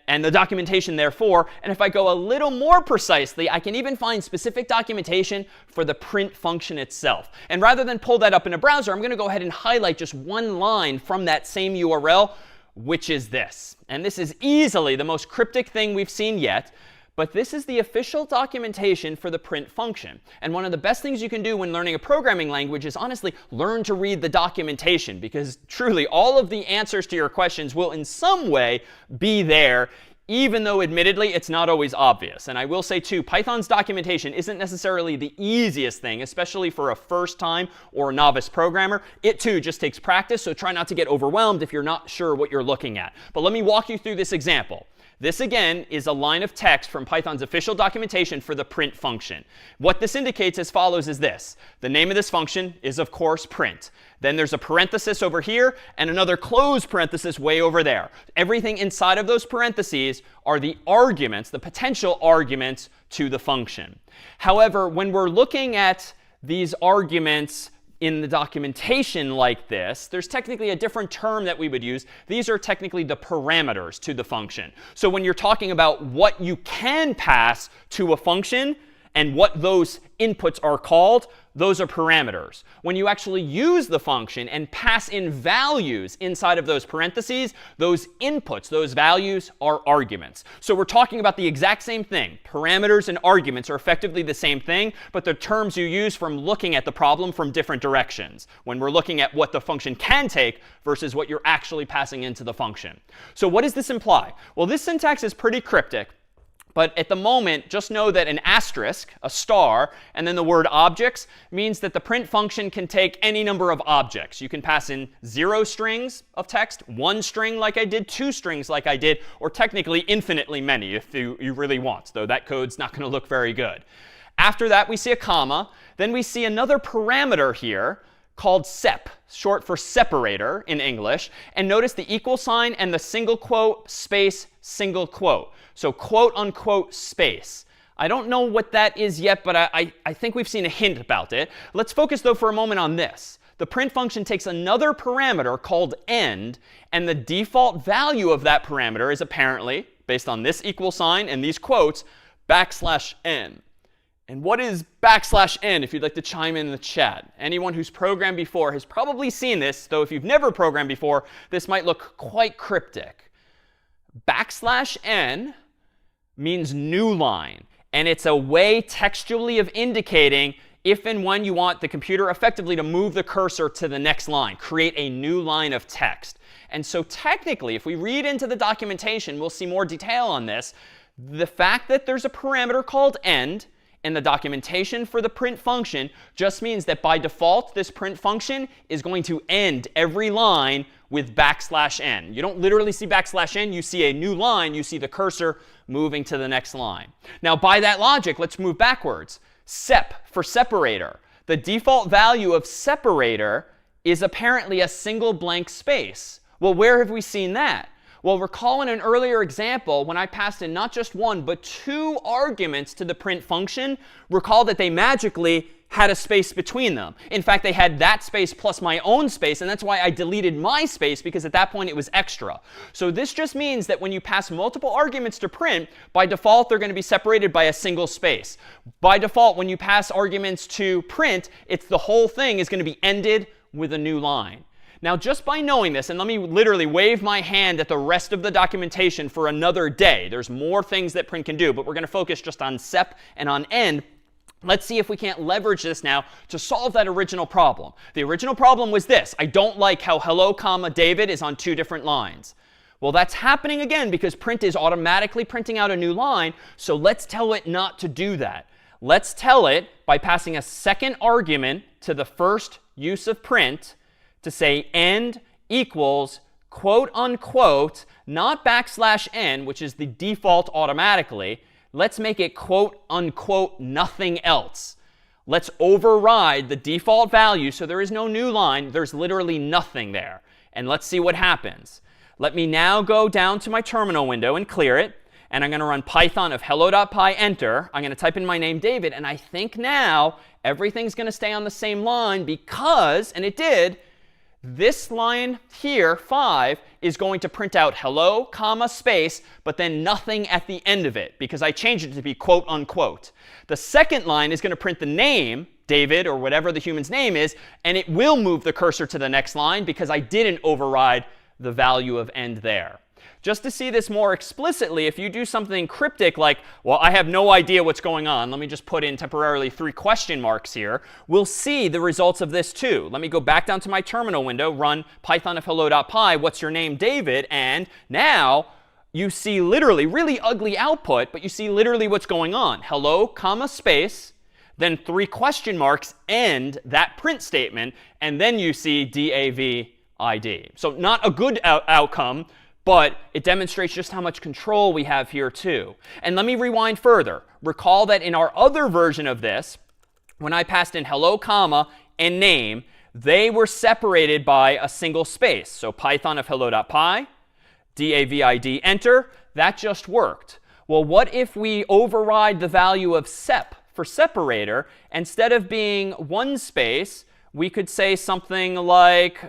and the documentation therefore. And if I go a little more precisely, I can even find specific documentation for the print function itself. And rather than pull that up in a browser, I'm going to go ahead and highlight just one line from that same URL, which is this. And this is easily the most cryptic thing we've seen yet. But this is the official documentation for the print function. And one of the best things you can do when learning a programming language is honestly learn to read the documentation, because truly all of the answers to your questions will in some way be there, even though admittedly it's not always obvious. And I will say too, Python's documentation isn't necessarily the easiest thing, especially for a first time or a novice programmer. It too just takes practice, so try not to get overwhelmed if you're not sure what you're looking at. But let me walk you through this example. This, again, is a line of text from Python's official documentation for the print function. What this indicates as follows is this. The name of this function is, of course, print. Then there's a parenthesis over here and another closed parenthesis way over there. Everything inside of those parentheses are the arguments, the potential arguments to the function. However, when we're looking at these arguments in the documentation like this, there's technically a different term that we would use. These are technically the parameters to the function. So when you're talking about what you can pass to a function and what those inputs are called, those are parameters. When you actually use the function and pass in values inside of those parentheses, those inputs, those values are arguments. So we're talking about the exact same thing. Parameters and arguments are effectively the same thing, but they're terms you use from looking at the problem from different directions when we're looking at what the function can take versus what you're actually passing into the function. So what does this imply? Well, this syntax is pretty cryptic. But at the moment, just know that an asterisk, a star, and then the word objects means that the print function can take any number of objects. You can pass in 0 strings of text, 1 string like I did, 2 strings like I did, or technically infinitely many if you really want, though that code's not going to look very good. After that, we see a comma. Then we see another parameter here called sep, short for separator in English. And notice the equal sign and the single quote, space, single quote. So quote unquote space. I don't know what that is yet, but I think we've seen a hint about it. Let's focus, though, for a moment on this. The print function takes another parameter called end, and the default value of that parameter is apparently, based on this equal sign and these quotes, \n. And what is \n, if you'd like to chime in the chat? Anyone who's programmed before has probably seen this, though if you've never programmed before, this might look quite cryptic. \n means new line. And it's a way textually of indicating if and when you want the computer effectively to move the cursor to the next line, create a new line of text. And so technically, if we read into the documentation, we'll see more detail on this. The fact that there's a parameter called end in the documentation for the print function just means that by default, this print function is going to end every line with \n. You don't literally see \n. You see a new line. You see the cursor moving to the next line. Now, by that logic, let's move backwards. Sep for separator. The default value of separator is apparently a single blank space. Well, where have we seen that? Well, recall in an earlier example, when I passed in not just 1, but 2 arguments to the print function, recall that they magically had a space between them. In fact, they had that space plus my own space, and that's why I deleted my space, because at that point it was extra. So this just means that when you pass multiple arguments to print, by default they're going to be separated by a single space. By default, when you pass arguments to print, the whole thing is going to be ended with a new line. Now, just by knowing this, and let me literally wave my hand at the rest of the documentation for another day. There's more things that print can do, but we're going to focus just on sep and on end. Let's see if we can't leverage this now to solve that original problem. The original problem was this. I don't like how hello, comma, David is on 2 different lines. Well, that's happening again because print is automatically printing out a new line. So let's tell it not to do that. Let's tell it by passing a second argument to the first use of print to say end equals quote unquote, not \n, which is the default automatically. Let's make it quote unquote nothing else. Let's override the default value so there is no new line. There's literally nothing there. And let's see what happens. Let me now go down to my terminal window and clear it. And I'm going to run Python of hello.py enter. I'm going to type in my name, David. And I think now everything's going to stay on the same line because, and it did, this line here, 5, is going to print out hello, comma, space, but then nothing at the end of it because I changed it to be quote unquote. The second line is going to print the name, David, or whatever the human's name is, and it will move the cursor to the next line because I didn't override the value of end there. Just to see this more explicitly, if you do something cryptic like, well, I have no idea what's going on. Let me just put in temporarily 3 question marks here. We'll see the results of this too. Let me go back down to my terminal window, run Python of hello.py, what's your name, David, and now you see literally really ugly output, but you see literally what's going on. Hello, comma, space, then 3 question marks, end that print statement, and then you see DAVID. So not a good outcome, but it demonstrates just how much control we have here too. And let me rewind further. Recall that in our other version of this, when I passed in hello, comma, and name, they were separated by a single space. So Python of hello.py, DAVID, enter. That just worked. Well, what if we override the value of sep for separator? Instead of being 1 space, we could say something like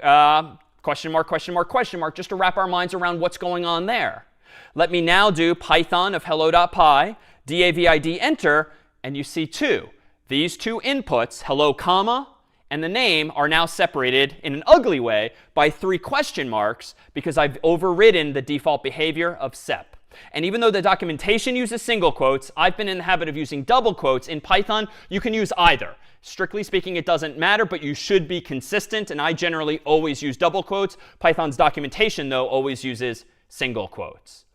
question mark, question mark, question mark, just to wrap our minds around what's going on there. Let me now do Python of hello.py, david, enter, and you see two. These two inputs, hello, comma, and the name are now separated in an ugly way by 3 question marks because I've overridden the default behavior of sep. And even though the documentation uses single quotes, I've been in the habit of using double quotes. In Python, you can use either. Strictly speaking, it doesn't matter, but you should be consistent. And I generally always use double quotes. Python's documentation, though, always uses single quotes.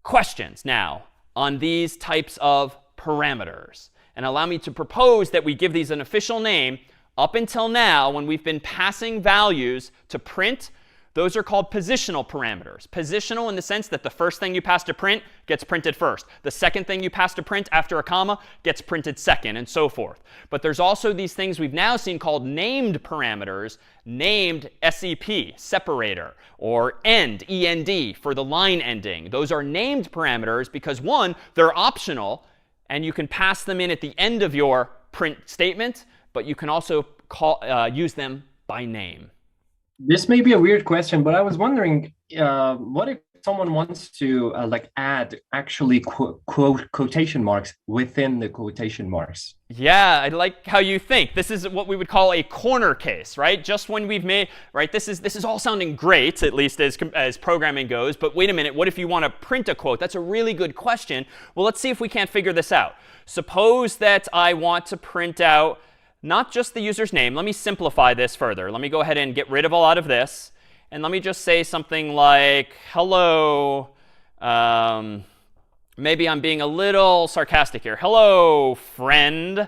Questions now on these types of parameters. And allow me to propose that we give these an official name. Up until now, when we've been passing values to print, those are called positional parameters. Positional in the sense that the first thing you pass to print gets printed first. The second thing you pass to print after a comma gets printed second, and so forth. But there's also these things we've now seen called named parameters, named SEP, separator, or end, END, for the line ending. Those are named parameters because, one, they're optional, and you can pass them in at the end of your print statement, but you can also use them by name.
This may be a weird question, but I was wondering, what if someone wants to like add actually quotation marks within the quotation marks?
Yeah, I like how you think. This is what we would call a corner case, right? Just when we've made, right? This is all sounding great, at least as programming goes. But wait a minute, what if you want to print a quote? That's a really good question. Well, let's see if we can't figure this out. Suppose that I want to print out not just the user's name. Let me simplify this further. Let me go ahead and get rid of a lot of this. And let me just say something like, hello. Maybe I'm being a little sarcastic here. Hello, friend.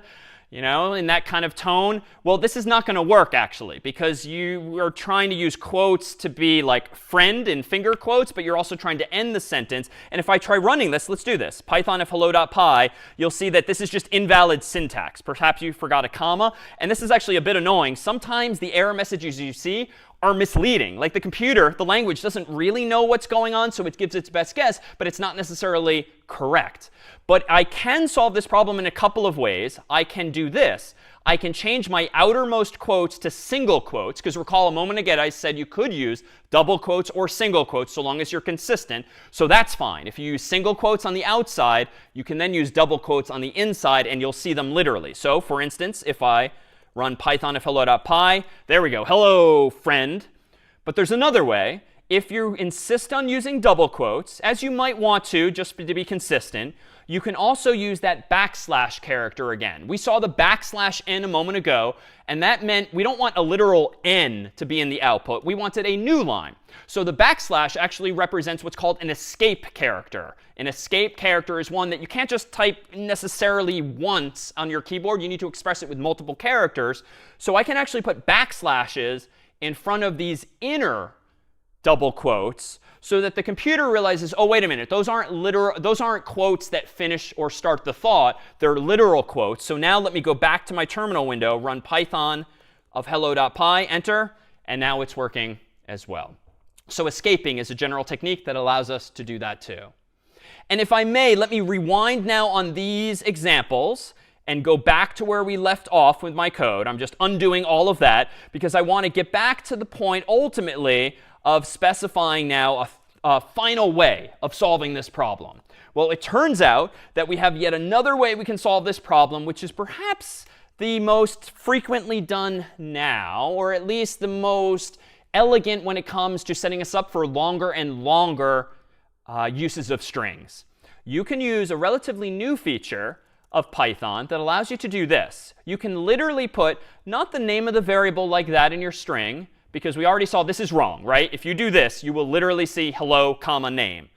You know, in that kind of tone. Well, this is not going to work, actually, because you are trying to use quotes to be like friend in finger quotes, but you're also trying to end the sentence. And if I try running this, let's do this. Python of hello.py, you'll see that this is just invalid syntax. Perhaps you forgot a comma. And this is actually a bit annoying. Sometimes the error messages you see are misleading. Like the computer, the language doesn't really know what's going on, so it gives its best guess, but it's not necessarily correct. But I can solve this problem in a couple of ways. I can do this. I can change my outermost quotes to single quotes, because recall a moment ago I said you could use double quotes or single quotes so long as you're consistent. So that's fine. If you use single quotes on the outside, you can then use double quotes on the inside, and you'll see them literally. So for instance, if I run Python of hello.py, there we go, hello, friend. But there's another way. If you insist on using double quotes, as you might want to, just to be consistent, you can also use that backslash character again. We saw the backslash n a moment ago, and that meant we don't want a literal n to be in the output. We wanted a new line. So the backslash actually represents what's called an escape character. An escape character is one that you can't just type necessarily once on your keyboard. You need to express it with multiple characters. So I can actually put backslashes in front of these inner double quotes so that the computer realizes, oh, wait a minute, those aren't quotes that finish or start the thought. They're literal quotes. So now let me go back to my terminal window, run Python of hello.py, enter, and now it's working as well. So escaping is a general technique that allows us to do that too. And if I may, let me rewind now on these examples and go back to where we left off with my code. I'm just undoing all of that because I want to get back to the point ultimately of specifying now a final way of solving this problem. Well, it turns out that we have yet another way we can solve this problem, which is perhaps the most frequently done now, or at least the most elegant when it comes to setting us up for longer and longer uses of strings. You can use a relatively new feature of Python that allows you to do this. You can literally put not the name of the variable like that in your string, because we already saw this is wrong, right? If you do this, you will literally see hello, comma, name.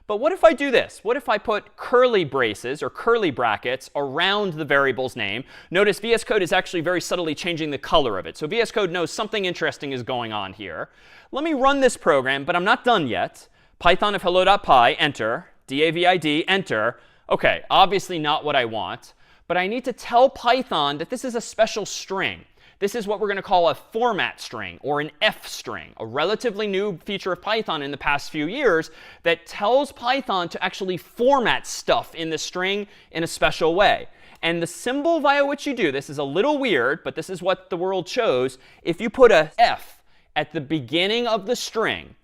But what if I do this? What if I put curly braces or curly brackets around the variable's name? Notice VS Code is actually very subtly changing the color of it. So VS Code knows something interesting is going on here. Let me run this program, but I'm not done yet. Python of hello.py, enter. david, enter. OK, obviously not what I want. But I need to tell Python that this is a special string. This is what we're going to call a format string or an F string, a relatively new feature of Python in the past few years that tells Python to actually format stuff in the string in a special way. And the symbol via which you do this is a little weird, but this is what the world chose. If you put a F at the beginning of the string,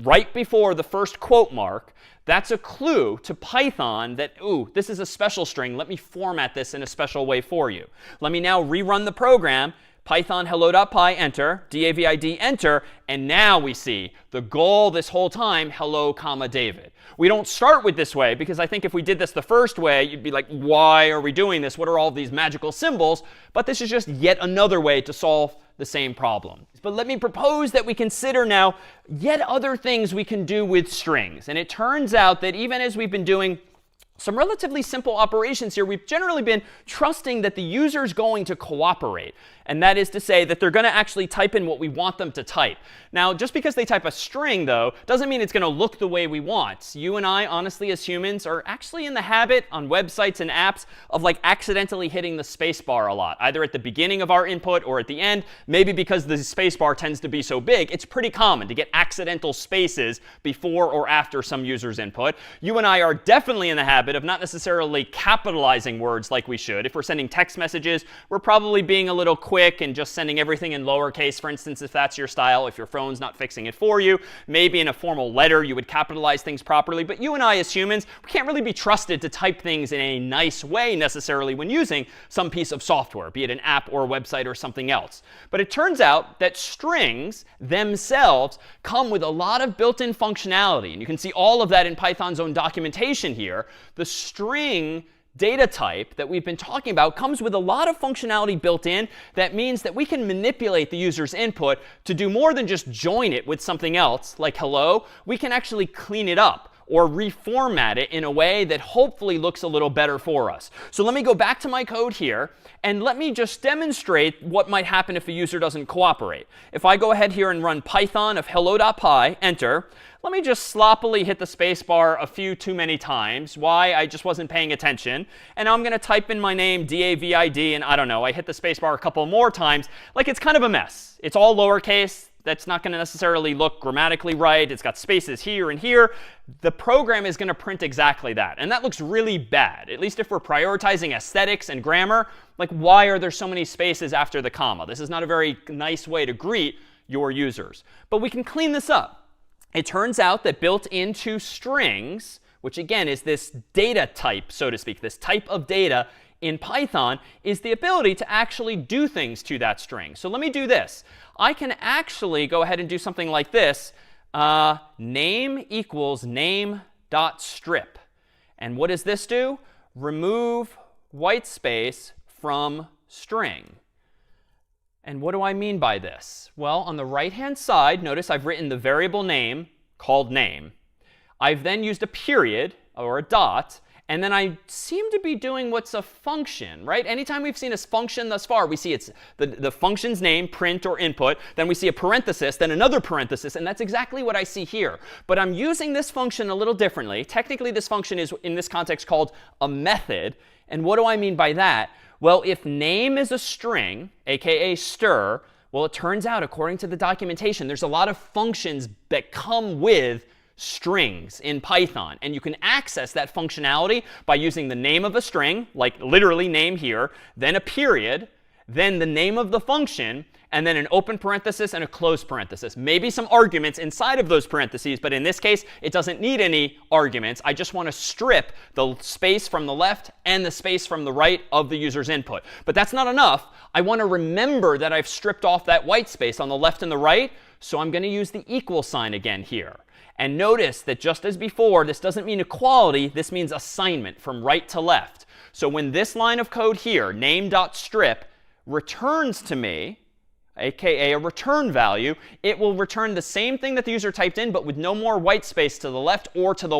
right before the first quote mark, that's a clue to Python that, ooh, this is a special string. Let me format this in a special way for you. Let me now rerun the program. Python hello.py, enter, david, enter, and now we see the goal this whole time, hello, comma, David. We don't start with this way because I think if we did this the first way, you'd be like, why are we doing this? What are all these magical symbols? But this is just yet another way to solve the same problem. But let me propose that we consider now yet other things we can do with strings. And it turns out that even as we've been doing some relatively simple operations here, we've generally been trusting that the user is going to cooperate. And that is to say that they're going to actually type in what we want them to type. Now, just because they type a string, though, doesn't mean it's going to look the way we want. You and I, honestly, as humans, are actually in the habit on websites and apps of like accidentally hitting the space bar a lot, either at the beginning of our input or at the end. Maybe because the space bar tends to be so big, it's pretty common to get accidental spaces before or after some user's input. You and I are definitely in the habit of not necessarily capitalizing words like we should. If we're sending text messages, we're probably being a little quick and just sending everything in lowercase, for instance, if that's your style, if your phone's not fixing it for you. Maybe in a formal letter, you would capitalize things properly. But you and I, as humans, we can't really be trusted to type things in a nice way necessarily when using some piece of software, be it an app or a website or something else. But it turns out that strings themselves come with a lot of built-in functionality. And you can see all of that in Python's own documentation here. The string data type that we've been talking about comes with a lot of functionality built in that means that we can manipulate the user's input to do more than just join it with something else, like hello. We can actually clean it up or reformat it in a way that hopefully looks a little better for us. So let me go back to my code here, and let me just demonstrate what might happen if a user doesn't cooperate. If I go ahead here and run Python of hello.py, enter, let me just sloppily hit the space bar a few too many times. Why? I just wasn't paying attention. And now I'm going to type in my name, david, and I don't know, I hit the space bar a couple more times. Like, it's kind of a mess. It's all lowercase. That's not going to necessarily look grammatically right. It's got spaces here and here. The program is going to print exactly that. And that looks really bad, at least if we're prioritizing aesthetics and grammar. Like, why are there so many spaces after the comma? This is not a very nice way to greet your users. But we can clean this up. It turns out that built into strings, which again is this data type, so to speak, this type of data in Python, is the ability to actually do things to that string. So let me do this. I can actually go ahead and do something like this. Name equals name.strip. And what does this do? Remove white space from string. And what do I mean by this? Well, on the right-hand side, notice I've written the variable name called name. I've then used a period or a dot. And then I seem to be doing what's a function, right? Anytime we've seen a function thus far, we see it's the function's name, print or input. Then we see a parenthesis, then another parenthesis. And that's exactly what I see here. But I'm using this function a little differently. Technically, this function is, in this context, called a method. And what do I mean by that? Well, if name is a string, aka str, well, it turns out, according to the documentation, there's a lot of functions that come with strings in Python. And you can access that functionality by using the name of a string, like literally name here, then a period, then the name of the function, and then an open parenthesis and a closed parenthesis. Maybe some arguments inside of those parentheses, but in this case, it doesn't need any arguments. I just want to strip the space from the left and the space from the right of the user's input. But that's not enough. I want to remember that I've stripped off that white space on the left and the right, so I'm going to use the equal sign again here. And notice that just as before, this doesn't mean equality. This means assignment from right to left. So when this line of code here, name.strip, returns to me, aka a return value, it will return the same thing that the user typed in, but with no more white space to the left or to the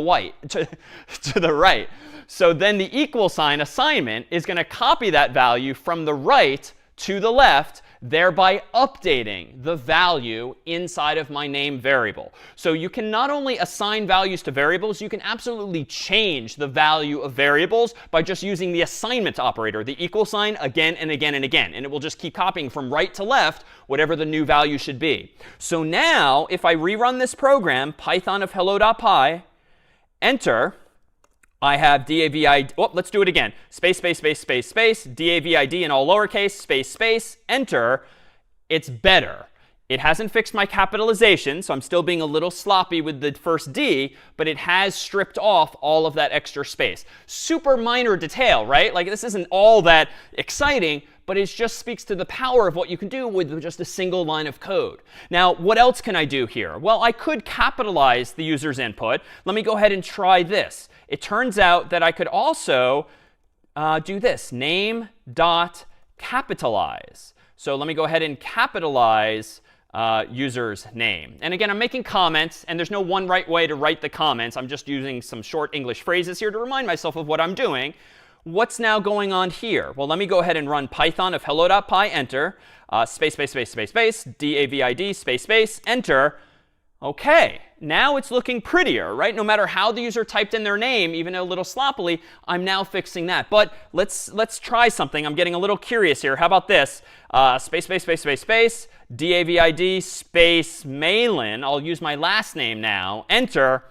right. So then the equal sign assignment is going to copy that value from the right to the left, thereby updating the value inside of my name variable. So you can not only assign values to variables, you can absolutely change the value of variables by just using the assignment operator, the equal sign, again and again and again. And it will just keep copying from right to left whatever the new value should be. So now, if I rerun this program, Python of hello.py, enter, I have DAVID. Oh, let's do it again. Space, space, space, space, space, DAVID in all lowercase, space, space, enter. It's better. It hasn't fixed my capitalization, so I'm still being a little sloppy with the first D, but it has stripped off all of that extra space. Super minor detail, right? Like this isn't all that exciting, but it just speaks to the power of what you can do with just a single line of code. Now, what else can I do here? Well, I could capitalize the user's input. Let me go ahead and try this. It turns out that I could also do this, name dot capitalize. So let me go ahead and capitalize user's name. And again, I'm making comments, and there's no one right way to write the comments. I'm just using some short English phrases here to remind myself of what I'm doing. What's now going on here? Well, let me go ahead and run Python of hello.py, enter, space, space, space, space, space, DAVID, space, space, enter. OK, now it's looking prettier, right? No matter how the user typed in their name, even a little sloppily, I'm now fixing that. But let's try something. I'm getting a little curious here. How about this? Space, space, space, space, space, DAVID, space, Malin. I'll use my last name now. Enter.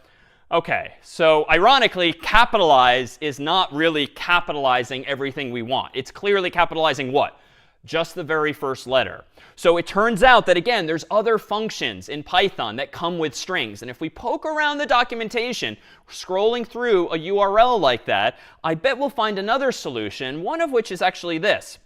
OK, so ironically, capitalize is not really capitalizing everything we want. It's clearly capitalizing what? Just the very first letter. So it turns out that, again, there's other functions in Python that come with strings. And if we poke around the documentation, scrolling through a URL like that, I bet we'll find another solution, one of which is actually this.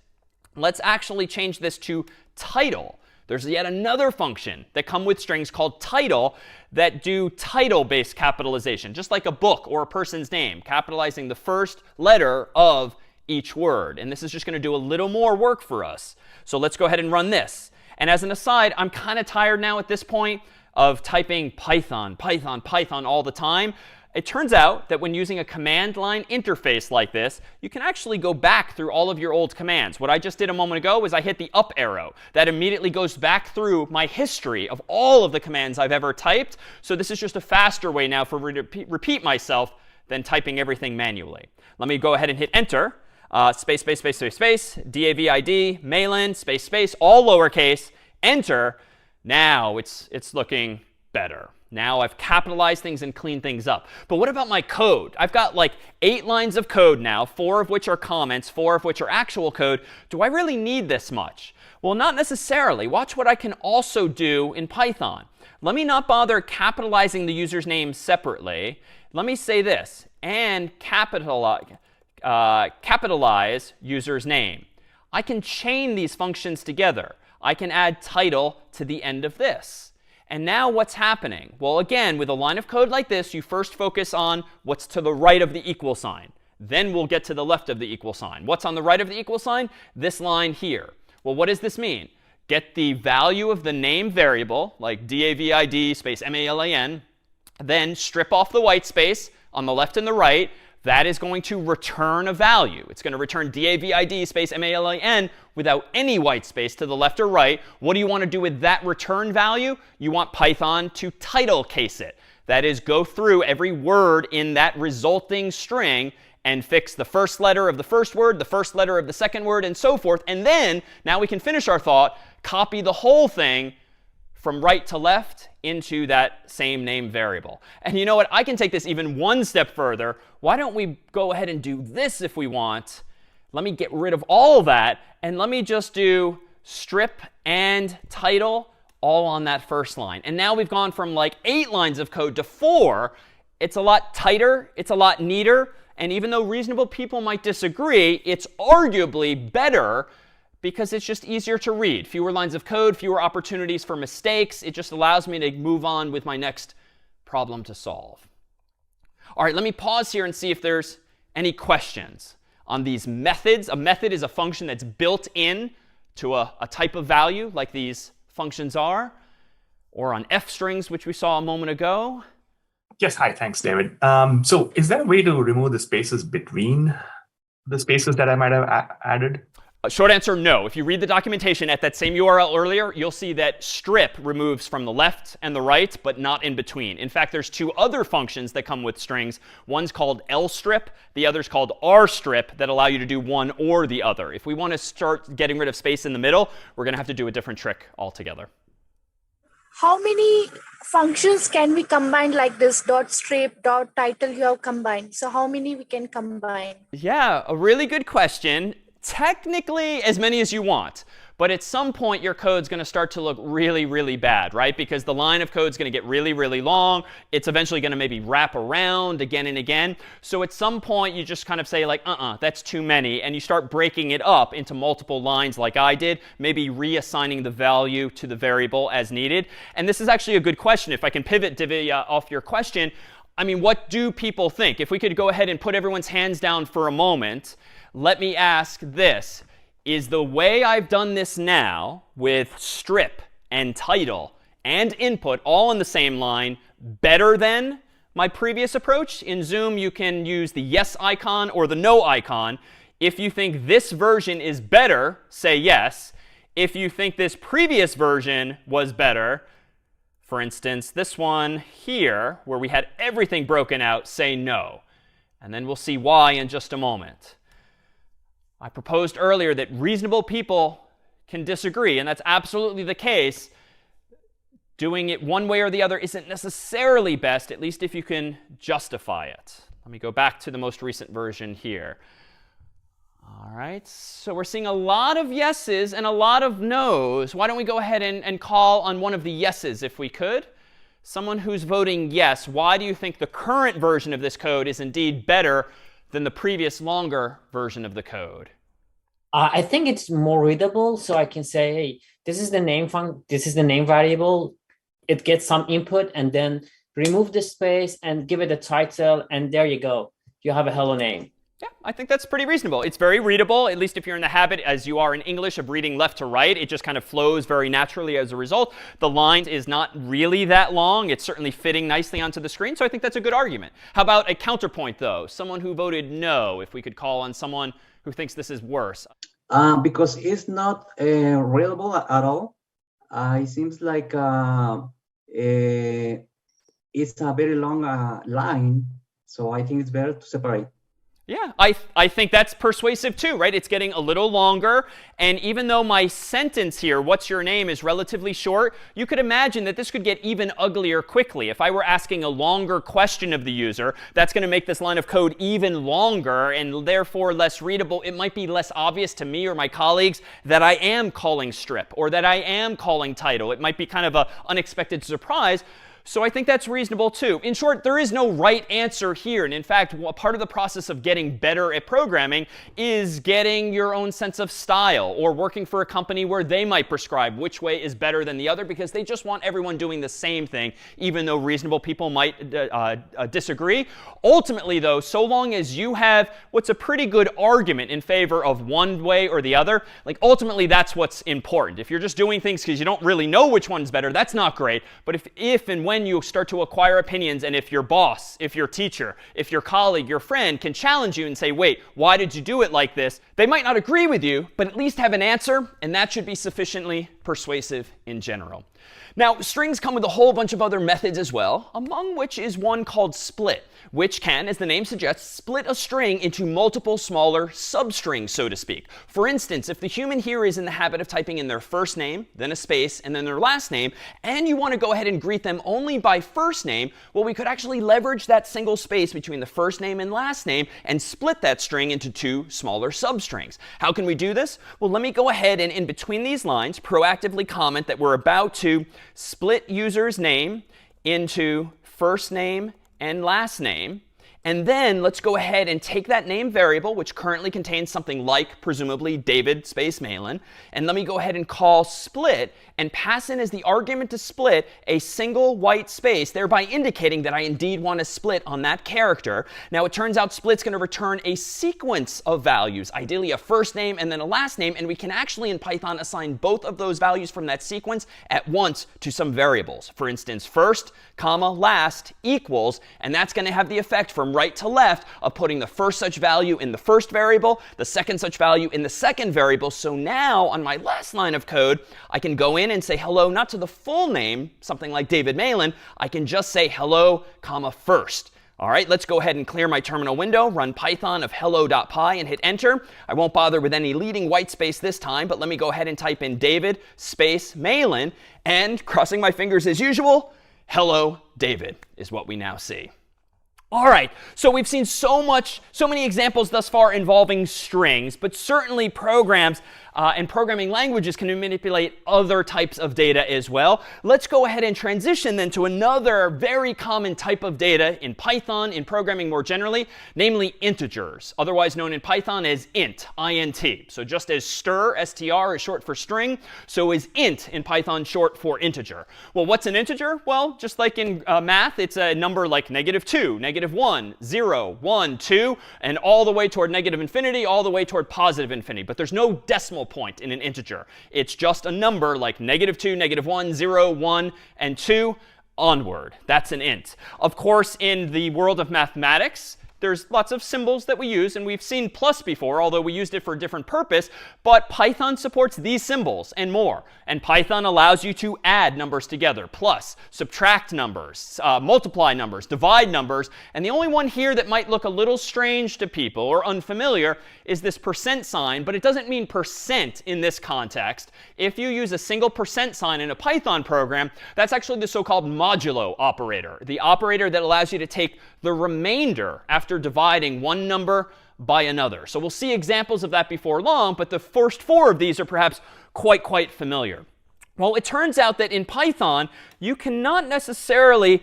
Let's actually change this to title. There's yet another function that come with strings called title that do title-based capitalization, just like a book or a person's name, capitalizing the first letter of each word. And this is just going to do a little more work for us. So let's go ahead and run this. And as an aside, I'm kind of tired now at this point of typing Python, Python, Python all the time. It turns out that when using a command line interface like this, you can actually go back through all of your old commands. What I just did a moment ago was I hit the up arrow. That immediately goes back through my history of all of the commands I've ever typed. So this is just a faster way now for me to repeat myself than typing everything manually. Let me go ahead and hit enter. Space, space, space, space, space, DAVID, Malin, space, space, all lowercase, enter. Now it's looking better. Now I've capitalized things and cleaned things up. But what about my code? I've got like 8 lines of code now, 4 of which are comments, 4 of which are actual code. Do I really need this much? Well, not necessarily. Watch what I can also do in Python. Let me not bother capitalizing the user's name separately. Let me say this, and capitalize user's name. I can chain these functions together. I can add title to the end of this. And now what's happening? Well, again, with a line of code like this, you first focus on what's to the right of the equal sign. Then we'll get to the left of the equal sign. What's on the right of the equal sign? This line here. Well, what does this mean? Get the value of the name variable, like DAVID space MALIN, then strip off the white space on the left and the right. That is going to return a value. It's going to return DAVID space MALIN without any white space to the left or right. What do you want to do with that return value? You want Python to title case it. That is, go through every word in that resulting string and fix the first letter of the first word, the first letter of the second word, and so forth. And then, now we can finish our thought, copy the whole thing from right to left into that same name variable. And you know what? I can take this even one step further. Why don't we go ahead and do this if we want? Let me get rid of all that, and let me just do strip and title all on that first line. And now we've gone from like 8 lines of code to 4. It's a lot tighter. It's a lot neater. And even though reasonable people might disagree, it's arguably better because it's just easier to read. Fewer lines of code, fewer opportunities for mistakes. It just allows me to move on with my next problem to solve. All right, let me pause here and see if there's any questions on these methods. A method is a function that's built in to a type of value, like these functions are, or on f strings, which we saw a moment ago.
Yes, hi, thanks, David. So is there a way to remove the spaces between the spaces that I might have added?
Short answer, no. If you read the documentation at that same URL earlier, you'll see that strip removes from the left and the right, but not in between. In fact, there's 2 other functions that come with strings. One's called lstrip. The other's called rstrip that allow you to do one or the other. If we want to start getting rid of space in the middle, we're going to have to do a different trick altogether.
how many functions can we combine like this dot strip, dot title you have combined? So how many we can combine?
Yeah, a really good question. Technically, as many as you want. But at some point, your code's going to start to look really, really bad, right? Because the line of code is going to get really, really long. It's eventually going to maybe wrap around again and again. So at some point, you just kind of say like, that's too many. And you start breaking it up into multiple lines like I did, maybe reassigning the value to the variable as needed. And this is actually a good question. If I can pivot, Divya, off your question, I mean, what do people think? If we could go ahead and put everyone's hands down for a moment, let me ask this. Is the way I've done this now with strip and title and input all in the same line better than my previous approach? In Zoom, you can use the yes icon or the no icon. If you think this version is better, say yes. If you think this previous version was better, for instance, this one here, where we had everything broken out, say no. And then we'll see why in just a moment. I proposed earlier that reasonable people can disagree, and that's absolutely the case. Doing it one way or the other isn't necessarily best, at least if you can justify it. Let me go back to the most recent version here. All right, so we're seeing a lot of yeses and a lot of nos. Why don't we go ahead and call on one of the yeses if we could? Someone who's voting yes, why do you think the current version of this code is indeed better than the previous longer version of the code?
I think it's more readable, so I can say, hey, this is the name variable. It gets some input, and then remove the space and give it a title, and there you go. You have a hello name.
Yeah, I think that's pretty reasonable. It's very readable, at least if you're in the habit, as you are in English, of reading left to right. It just kind of flows very naturally as a result. The line is not really that long. It's certainly fitting nicely onto the screen, so I think that's a good argument. How about a counterpoint, though? Someone who voted no, if we could call on someone who thinks this is worse.
Because it's not readable at all. It seems like it's a very long line, so I think it's better to separate.
Yeah, I think that's persuasive too, right? It's getting a little longer. And even though my sentence here, what's your name, is relatively short, you could imagine that this could get even uglier quickly. If I were asking a longer question of the user, that's going to make this line of code even longer and therefore less readable. It might be less obvious to me or my colleagues that I am calling strip or that I am calling title. It might be kind of an unexpected surprise. So I think that's reasonable too. In short, there is no right answer here. And in fact, part of the process of getting better at programming is getting your own sense of style, or working for a company where they might prescribe which way is better than the other, because they just want everyone doing the same thing, even though reasonable people might disagree. Ultimately, though, so long as you have what's a pretty good argument in favor of one way or the other, like ultimately that's what's important. If you're just doing things because you don't really know which one's better, that's not great. But if and when you start to acquire opinions, and if your boss, if your teacher, if your colleague, your friend can challenge you and say, wait, why did you do it like this? They might not agree with you, but at least have an answer, and that should be sufficiently persuasive in general. Now, strings come with a whole bunch of other methods as well, among which is one called split, which can, as the name suggests, split a string into multiple smaller substrings, so to speak. For instance, if the human here is in the habit of typing in their first name, then a space, and then their last name, and you want to go ahead and greet them only by first name, well, we could actually leverage that single space between the first name and last name and split that string into two smaller substrings. How can we do this? Well, let me go ahead and in between these lines proactively comment that we're about to split user's name into first name and last name. And then let's go ahead and take that name variable, which currently contains something like, presumably, David space Malin. And let me go ahead and call split and pass in as the argument to split a single white space, thereby indicating that I indeed want to split on that character. Now, it turns out split's going to return a sequence of values, ideally a first name and then a last name. And we can actually, in Python, assign both of those values from that sequence at once to some variables. For instance, first, comma, last equals, and that's going to have the effect from right to left of putting the first such value in the first variable, the second such value in the second variable. So now on my last line of code, I can go in and say hello, not to the full name, something like David Malin. I can just say hello, comma, first. All right, let's go ahead and clear my terminal window, run Python of hello.py and hit enter. I won't bother with any leading white space this time, but let me go ahead and type in David space Malin, and crossing my fingers as usual, hello David is what we now see. All right, so we've seen so many examples thus far involving strings, but certainly programs and programming languages can manipulate other types of data as well. Let's go ahead and transition then to another very common type of data in Python, in programming more generally, namely integers, otherwise known in Python as int, int. So just as str, str is short for string, so is int in Python short for integer. Well, what's an integer? Well, just like in math, it's a number like -2, -1, 0, 1, 2, and all the way toward negative infinity, all the way toward positive infinity. But there's no decimal point in an integer. It's just a number like -2, -1, 0, 1, and 2 onward. That's an int. Of course, in the world of mathematics, there's lots of symbols that we use, and we've seen plus before, although we used it for a different purpose. But Python supports these symbols and more. And Python allows you to add numbers together, plus, subtract numbers, multiply numbers, divide numbers. And the only one here that might look a little strange to people or unfamiliar is this % sign, but it doesn't mean percent in this context. If you use a single % sign in a Python program, that's actually the so-called modulo operator, the operator that allows you to take the remainder after dividing one number by another. So we'll see examples of that before long, but the first 4 of these are perhaps quite familiar. Well, it turns out that in Python, you don't necessarily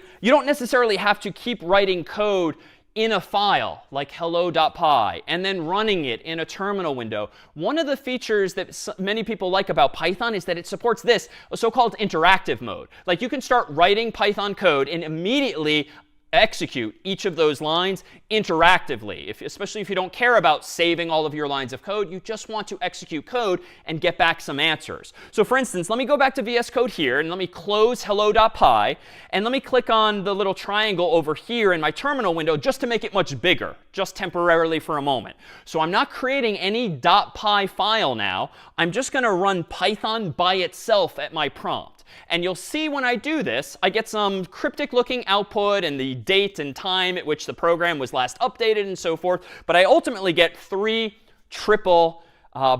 have to keep writing code in a file like hello.py and then running it in a terminal window. One of the features that many people like about Python is that it supports this, a so-called interactive mode. Like you can start writing Python code and immediately execute each of those lines interactively, especially if you don't care about saving all of your lines of code. You just want to execute code and get back some answers. So for instance, let me go back to VS Code here, and let me close hello.py, and let me click on the little triangle over here in my terminal window just to make it much bigger, just temporarily for a moment. So I'm not creating any .py file now. I'm just going to run Python by itself at my prompt. And you'll see when I do this, I get some cryptic looking output and the date and time at which the program was last updated and so forth. But I ultimately get 3 triple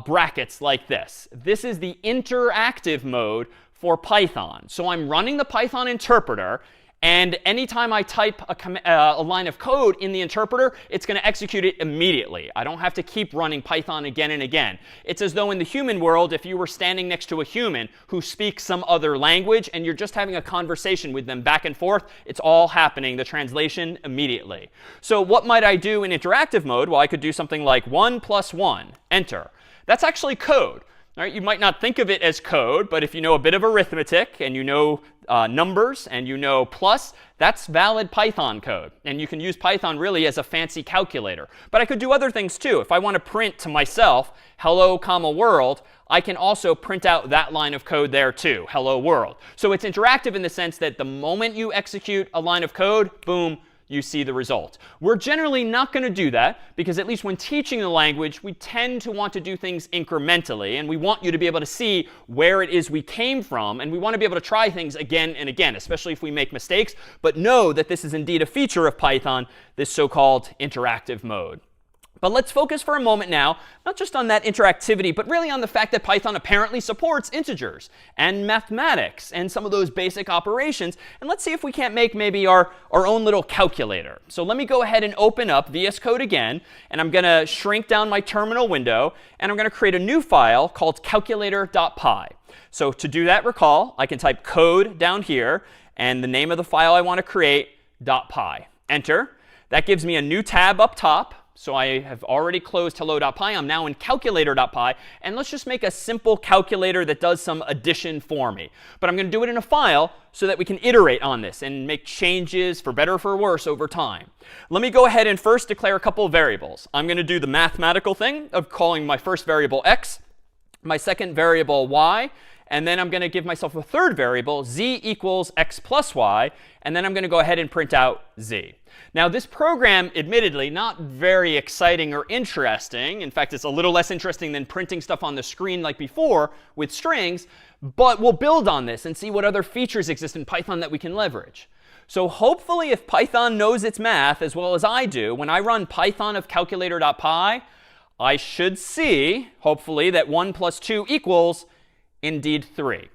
brackets like this. This is the interactive mode for Python. So I'm running the Python interpreter. And anytime I type a line of code in the interpreter, it's going to execute it immediately. I don't have to keep running Python again and again. It's as though in the human world, if you were standing next to a human who speaks some other language and you're just having a conversation with them back and forth, it's all happening, the translation immediately. So what might I do in interactive mode? Well, I could do something like 1 + 1, enter. That's actually code. All right, you might not think of it as code, but if you know a bit of arithmetic and you know numbers and you know plus, that's valid Python code. And you can use Python really as a fancy calculator. But I could do other things too. If I want to print to myself hello, world, I can also print out that line of code there too, hello world. So it's interactive in the sense that the moment you execute a line of code, boom, you see the result. We're generally not going to do that because at least when teaching the language, we tend to want to do things incrementally. And we want you to be able to see where it is we came from. And we want to be able to try things again and again, especially if we make mistakes. But know that this is indeed a feature of Python, this so-called interactive mode. But let's focus for a moment now, not just on that interactivity, but really on the fact that Python apparently supports integers and mathematics and some of those basic operations. And let's see if we can't make maybe our own little calculator. So let me go ahead and open up VS Code again. And I'm going to shrink down my terminal window. And I'm going to create a new file called calculator.py. So to do that, recall, I can type code down here. And the name of the file I want to create, .py. Enter. That gives me a new tab up top. So I have already closed hello.py. I'm now in calculator.py. And let's just make a simple calculator that does some addition for me. But I'm going to do it in a file so that we can iterate on this and make changes for better or for worse over time. Let me go ahead and first declare a couple of variables. I'm going to do the mathematical thing of calling my first variable x, my second variable y, and then I'm going to give myself a third variable, z equals x plus y, and then I'm going to go ahead and print out z. Now, this program, admittedly, not very exciting or interesting. In fact, it's a little less interesting than printing stuff on the screen like before with strings. But we'll build on this and see what other features exist in Python that we can leverage. So hopefully if Python knows its math as well as I do, when I run python of calculator.py, I should see, hopefully, that 1 plus 2 equals indeed 3.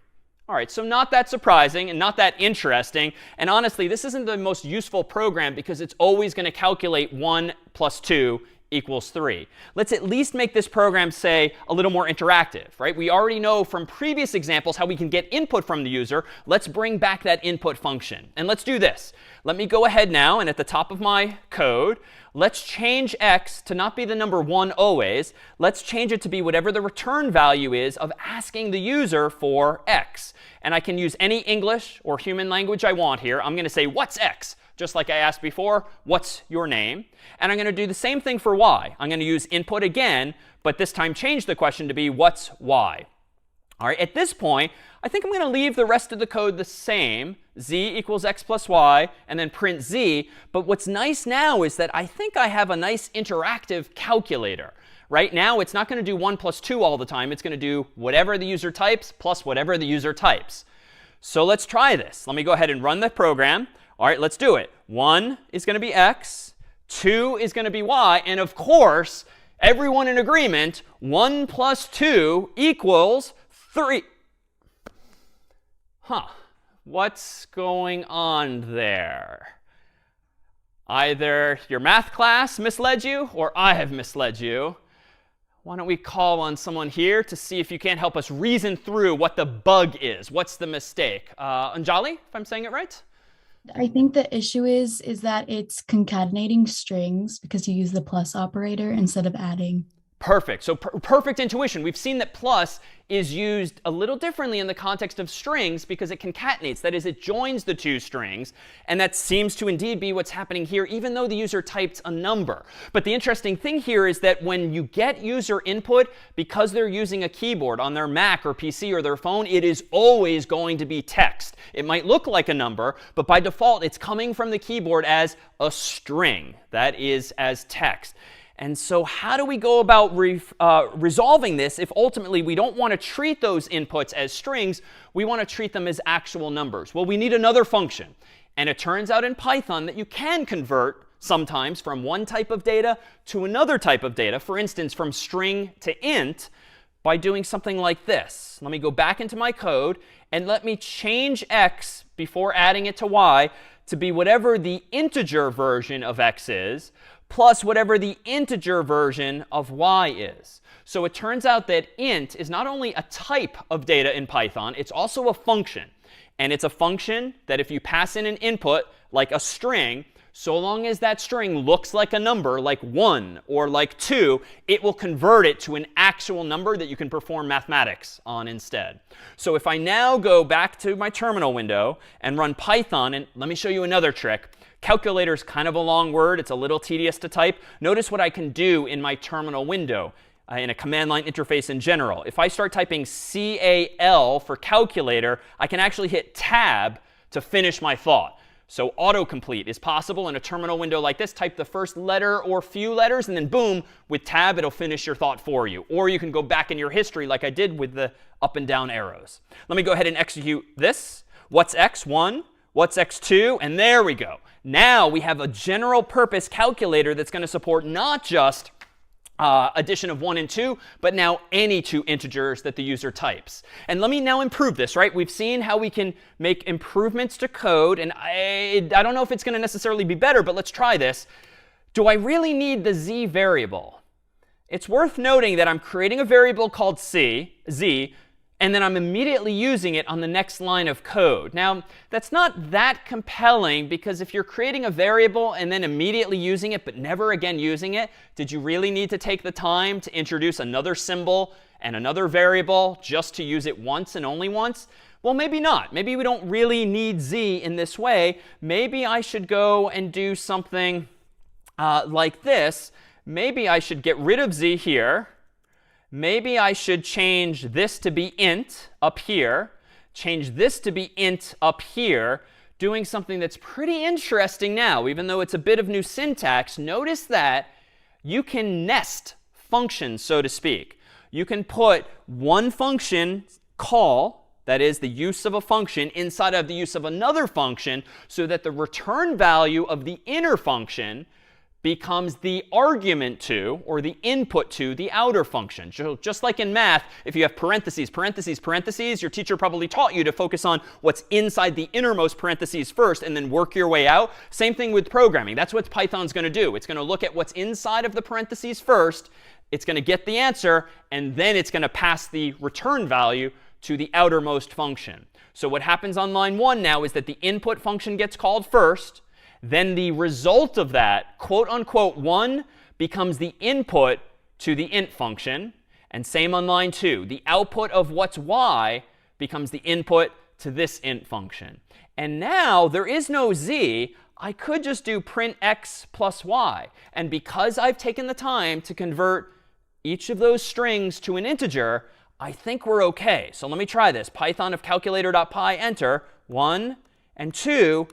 All right, so not that surprising and not that interesting. And honestly, this isn't the most useful program because it's always going to calculate 1 plus 2 equals 3. Let's at least make this program, say, a little more interactive, right? We already know from previous examples how we can get input from the user. Let's bring back that input function. And let's do this. Let me go ahead now, and at the top of my code, let's change x to not be the number 1 always. Let's change it to be whatever the return value is of asking the user for x. And I can use any English or human language I want here. I'm going to say, what's x? Just like I asked before, what's your name? And I'm going to do the same thing for y. I'm going to use input again, but this time change the question to be, what's y? All right, at this point, I think I'm going to leave the rest of the code the same, z equals x plus y, and then print z. But what's nice now is that I think I have a nice interactive calculator. Right now, it's not going to do 1 plus 2 all the time. It's going to do whatever the user types plus whatever the user types. So let's try this. Let me go ahead and run the program. All right, let's do it. 1 is going to be x. 2 is going to be y. And of course, everyone in agreement, 1 plus 2 equals 3. Huh. What's going on there? Either your math class misled you or I have misled you. Why don't we call on someone here to see if you can't help us reason through what the bug is? What's the mistake? Anjali, if I'm saying it right?
I think the issue is that it's concatenating strings because you use the plus operator instead of adding.
Perfect. So perfect intuition. We've seen that plus is used a little differently in the context of strings because it concatenates. That is, it joins the two strings. And that seems to indeed be what's happening here, even though the user typed a number. But the interesting thing here is that when you get user input, because they're using a keyboard on their Mac or PC or their phone, it is always going to be text. It might look like a number, but by default, it's coming from the keyboard as a string. That is as text. And so how do we go about resolving this if ultimately we don't want to treat those inputs as strings, we want to treat them as actual numbers? Well, we need another function. And it turns out in Python that you can convert sometimes from one type of data to another type of data, for instance, from string to int, by doing something like this. Let me go back into my code and let me change x before adding it to y to be whatever the integer version of x is, plus whatever the integer version of y is. So it turns out that int is not only a type of data in Python, it's also a function. And it's a function that if you pass in an input, like a string, so long as that string looks like a number, like 1 or like 2, it will convert it to an actual number that you can perform mathematics on instead. So if I now go back to my terminal window and run Python, and let me show you another trick. Calculator is kind of a long word. It's a little tedious to type. Notice what I can do in my terminal window in a command line interface in general. If I start typing CAL for calculator, I can actually hit tab to finish my thought. So autocomplete is possible in a terminal window like this. Type the first letter or few letters, and then boom, with tab, it'll finish your thought for you. Or you can go back in your history like I did with the up and down arrows. Let me go ahead and execute this. What's x? 1. What's x2? And there we go. Now we have a general purpose calculator that's going to support not just addition of 1 and 2, but now any two integers that the user types. And let me now improve this, right? We've seen how we can make improvements to code. And I don't know if it's going to necessarily be better, but let's try this. Do I really need the z variable? It's worth noting that I'm creating a variable called z, and then I'm immediately using it on the next line of code. Now, that's not that compelling because if you're creating a variable and then immediately using it but never again using it, did you really need to take the time to introduce another symbol and another variable just to use it once and only once? Well, maybe not. Maybe we don't really need z in this way. Maybe I should go and do something like this. Maybe I should get rid of z here. Maybe I should change this to be int up here, change this to be int up here, doing something that's pretty interesting now, even though it's a bit of new syntax. Notice that you can nest functions, so to speak. You can put one function call that is the use of a function inside of the use of another function, so that the return value of the inner function becomes the argument to, or the input to, the outer function. So just like in math, if you have parentheses, parentheses, parentheses, your teacher probably taught you to focus on what's inside the innermost parentheses first and then work your way out. Same thing with programming. That's what Python's going to do. It's going to look at what's inside of the parentheses first. It's going to get the answer, and then it's going to pass the return value to the outermost function. So what happens on line 1 now is that the input function gets called first. Then the result of that, quote unquote 1, becomes the input to the int function. And same on line 2. The output of what's y becomes the input to this int function. And now there is no z. I could just do print x plus y. And because I've taken the time to convert each of those strings to an integer, I think we're OK. So let me try this. Python of calculator.py, enter 1 and 2.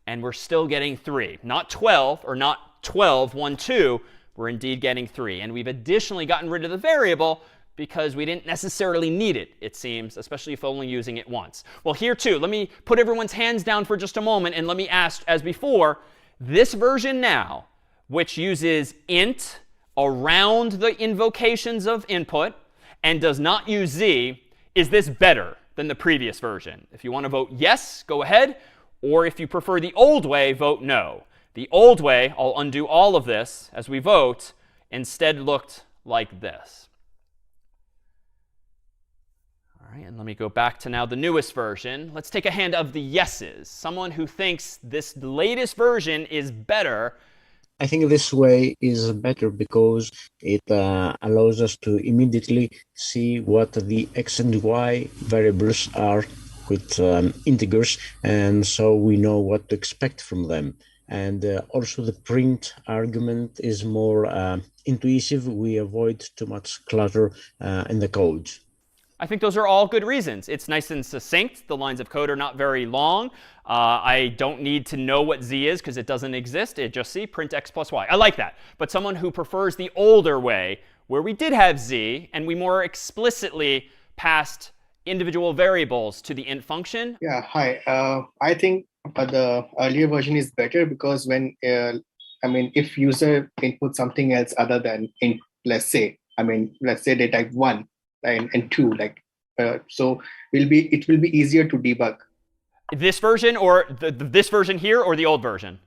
And we're still getting 3. Not 12, or not 12, 1, 2. We're indeed getting 3. And we've additionally gotten rid of the variable because we didn't necessarily need it, it seems, especially if only using it once. Well, here too, let me put everyone's hands down for just a moment, and let me ask, as before, this version now, which uses int around the invocations of input and does not use z, is this better than the previous version? If you want to vote yes, go ahead. Or if you prefer the old way, vote no. The old way, I'll undo all of this as we vote, instead looked like this. All right, and let me go back to now the newest version. Let's take a hand of the yeses. Someone who thinks this latest version is better.
I think this way is better because it allows us to immediately see what the x and y variables are with integers, and so we know what to expect from them. And also the print argument is more intuitive. We avoid too much clutter in the code.
I think those are all good reasons. It's nice and succinct. The lines of code are not very long. I don't need to know what z is because it doesn't exist. It just see print x plus y. I like that. But someone who prefers the older way, where we did have z, and we more explicitly passed individual variables to the int function.
Yeah, hi. I think the earlier version is better because when, if user input something else other than int, let's say they type 1 and 2, so it will be easier to debug.
This version, or this version here, or the old version?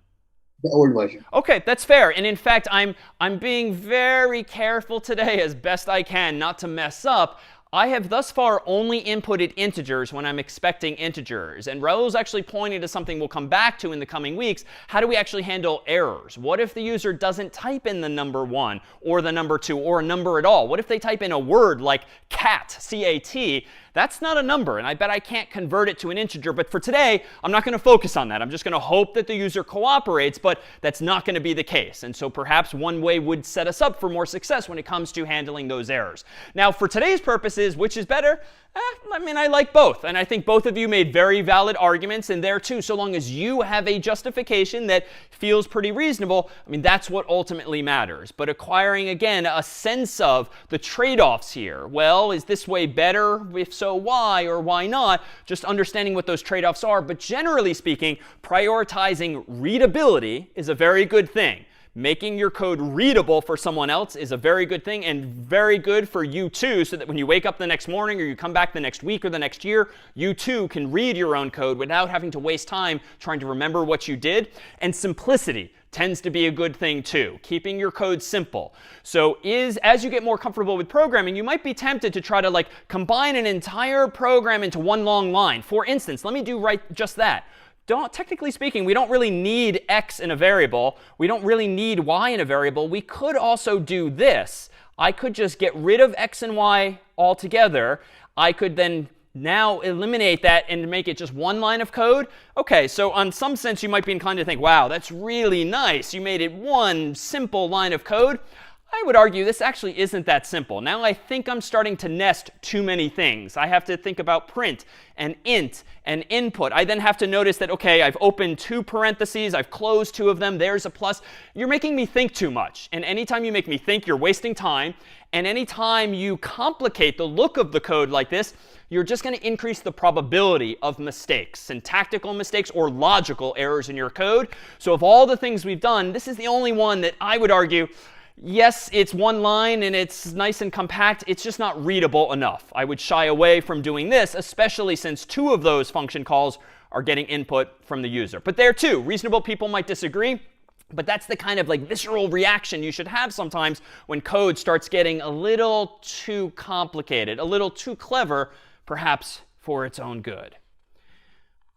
The old version.
OK, that's fair. And in fact, I'm being very careful today as best I can not to mess up. I have thus far only inputted integers when I'm expecting integers. And Raul's actually pointing to something we'll come back to in the coming weeks. How do we actually handle errors? What if the user doesn't type in the number 1 or the number 2 or a number at all? What if they type in a word like cat, C-A-T? That's not a number, and I bet I can't convert it to an integer. But for today, I'm not going to focus on that. I'm just going to hope that the user cooperates, but that's not going to be the case. And so perhaps one way would set us up for more success when it comes to handling those errors. Now, for today's purposes, which is better? I like both. And I think both of you made very valid arguments in there too. So long as you have a justification that feels pretty reasonable, that's what ultimately matters. But acquiring, again, a sense of the trade-offs here. Well, is this way better? If so, why or why not? Just understanding what those trade-offs are. But generally speaking, prioritizing readability is a very good thing. Making your code readable for someone else is a very good thing, and very good for you too, so that when you wake up the next morning or you come back the next week or the next year, you too can read your own code without having to waste time trying to remember what you did. And simplicity tends to be a good thing too, keeping your code simple. So as you get more comfortable with programming, you might be tempted to try to combine an entire program into one long line. For instance, let me do just that. Technically speaking, we don't really need x in a variable. We don't really need y in a variable. We could also do this. I could just get rid of x and y altogether. I could then now eliminate that and make it just one line of code. OK, so in some sense, you might be inclined to think, wow, that's really nice. You made it one simple line of code. I would argue this actually isn't that simple. Now I think I'm starting to nest too many things. I have to think about print and int and input. I then have to notice that, OK, I've opened 2 parentheses. I've closed 2 of them. There's a plus. You're making me think too much. And anytime you make me think, you're wasting time. And anytime you complicate the look of the code like this, you're just going to increase the probability of mistakes, syntactical mistakes or logical errors in your code. So of all the things we've done, this is the only one that I would argue, yes, it's one line and it's nice and compact. It's just not readable enough. I would shy away from doing this, especially since 2 of those function calls are getting input from the user. But there too, reasonable people might disagree. But that's the kind of like visceral reaction you should have sometimes when code starts getting a little too complicated, a little too clever, perhaps for its own good.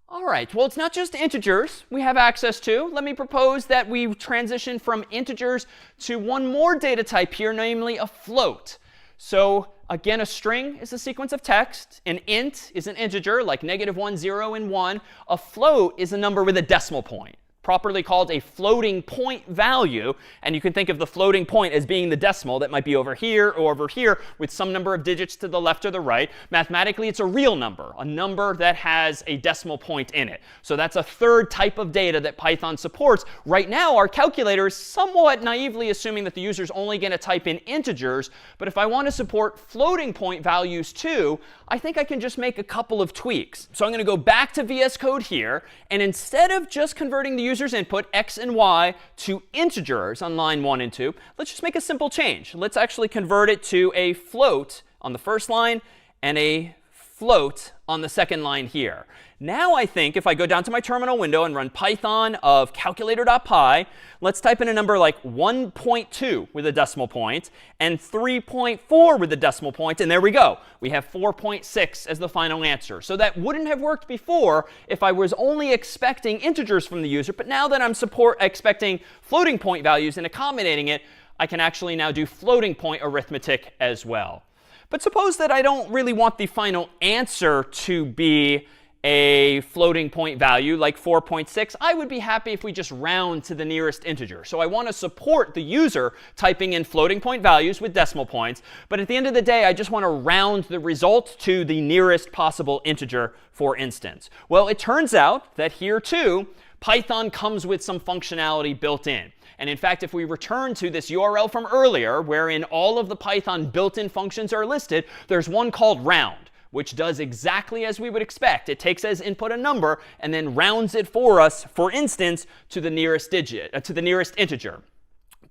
All right, well, it's not just integers we have access to. Let me propose that we transition from integers to one more data type here, namely a float. So again, a string is a sequence of text. An int is an integer, like -1, 0, and 1. A float is a number with a decimal point, properly called a floating point value. And you can think of the floating point as being the decimal that might be over here or over here with some number of digits to the left or the right. Mathematically, it's a real number, a number that has a decimal point in it. So that's a third type of data that Python supports. Right now, our calculator is somewhat naively assuming that the user is only going to type in integers. But if I want to support floating point values too, I think I can just make a couple of tweaks. So I'm going to go back to VS Code here. And instead of just converting the user's input, x and y, to integers on line 1 and 2, let's just make a simple change. Let's actually convert it to a float on the first line and a float on the second line here. Now I think if I go down to my terminal window and run Python of calculator.py, let's type in a number like 1.2 with a decimal point and 3.4 with a decimal point, and there we go. We have 4.6 as the final answer. So that wouldn't have worked before if I was only expecting integers from the user, but now that I'm expecting floating point values and accommodating it, I can actually now do floating point arithmetic as well. But suppose that I don't really want the final answer to be a floating point value like 4.6. I would be happy if we just round to the nearest integer. So I want to support the user typing in floating point values with decimal points. But at the end of the day, I just want to round the result to the nearest possible integer, for instance. Well, it turns out that here too, Python comes with some functionality built in. And in fact, if we return to this URL from earlier, wherein all of the Python built-in functions are listed, there's one called round, which does exactly as we would expect. It takes as input a number and then rounds it for us, for instance, to the nearest digit, to the nearest integer.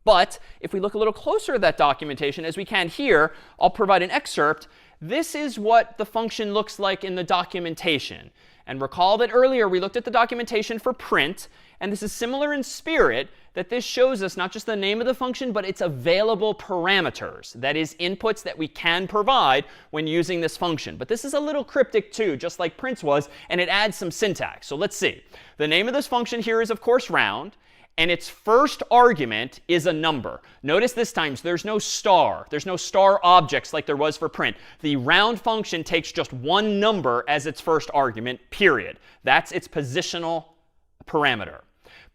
But if we look a little closer at that documentation, as we can here, I'll provide an excerpt. This is what the function looks like in the documentation. And recall that earlier we looked at the documentation for print, and this is similar in spirit, that this shows us not just the name of the function, but its available parameters. That is, inputs that we can provide when using this function. But this is a little cryptic too, just like print was, and it adds some syntax. So let's see. The name of this function here is, of course, round. And its first argument is a number. Notice this time there's no star. There's no star objects like there was for print. The round function takes just one number as its first argument, period. That's its positional parameter.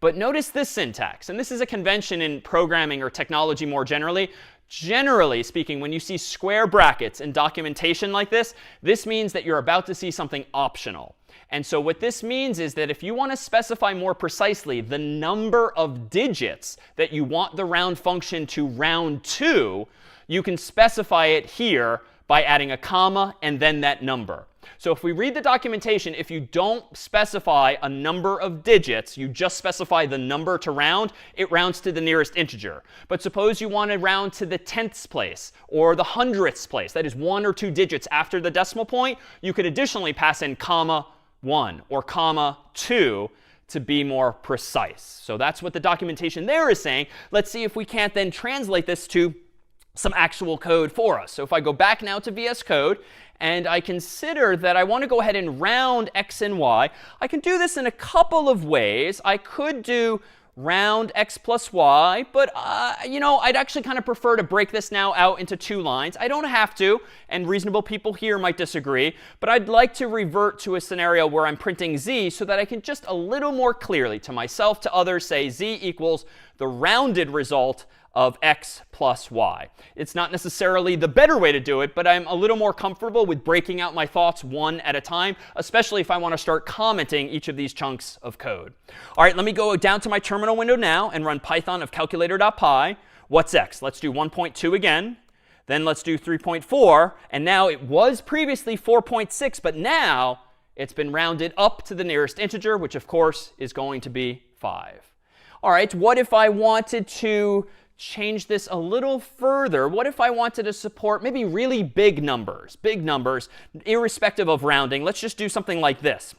But notice this syntax. And this is a convention in programming or technology more generally. Generally speaking, when you see square brackets in documentation like this, this means that you're about to see something optional. And so what this means is that if you want to specify more precisely the number of digits that you want the round function to round to, you can specify it here by adding a comma and then that number. So if we read the documentation, if you don't specify a number of digits, you just specify the number to round, it rounds to the nearest integer. But suppose you want to round to the 10th place or the 100th place, that is 1 or 2 digits after the decimal point, you could additionally pass in comma 1 or comma 2 to be more precise. So that's what the documentation there is saying. Let's see if we can't then translate this to some actual code for us. So if I go back now to VS Code and I consider that I want to go ahead and round x and y, I can do this in a couple of ways. I could do round x plus y, but you know, I'd actually kind of prefer to break this now out into 2 lines. I don't have to, and reasonable people here might disagree, but I'd like to revert to a scenario where I'm printing z so that I can just a little more clearly to myself, to others, say z equals the rounded result of x plus y. It's not necessarily the better way to do it, but I'm a little more comfortable with breaking out my thoughts one at a time, especially if I want to start commenting each of these chunks of code. All right, let me go down to my terminal window now and run Python of calculator.py. What's x? Let's do 1.2 again. Then let's do 3.4. And now it was previously 4.6, but now it's been rounded up to the nearest integer, which of course is going to be 5. All right, what if I wanted to change this a little further? What if I wanted to support maybe really big numbers, irrespective of rounding? Let's just do something like this.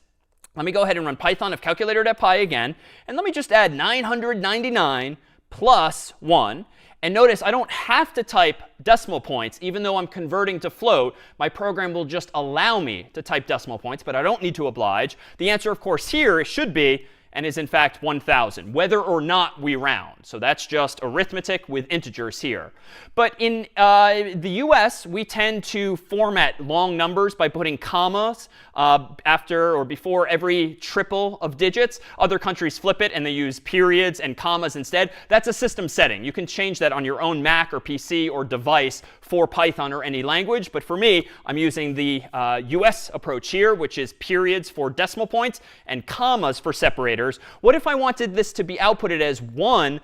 Let me go ahead and run Python of calculator.py again. And let me just add 999 plus 1. And notice I don't have to type decimal points. Even though I'm converting to float, my program will just allow me to type decimal points, but I don't need to oblige. The answer, of course, here should be, and is in fact 1,000, whether or not we round. So that's just arithmetic with integers here. But in the US, we tend to format long numbers by putting commas after or before every triple of digits. Other countries flip it and they use periods and commas instead. That's a system setting. You can change that on your own Mac or PC or device for Python or any language. But for me, I'm using the US approach here, which is periods for decimal points and commas for separators. What if I wanted this to be outputted as 1,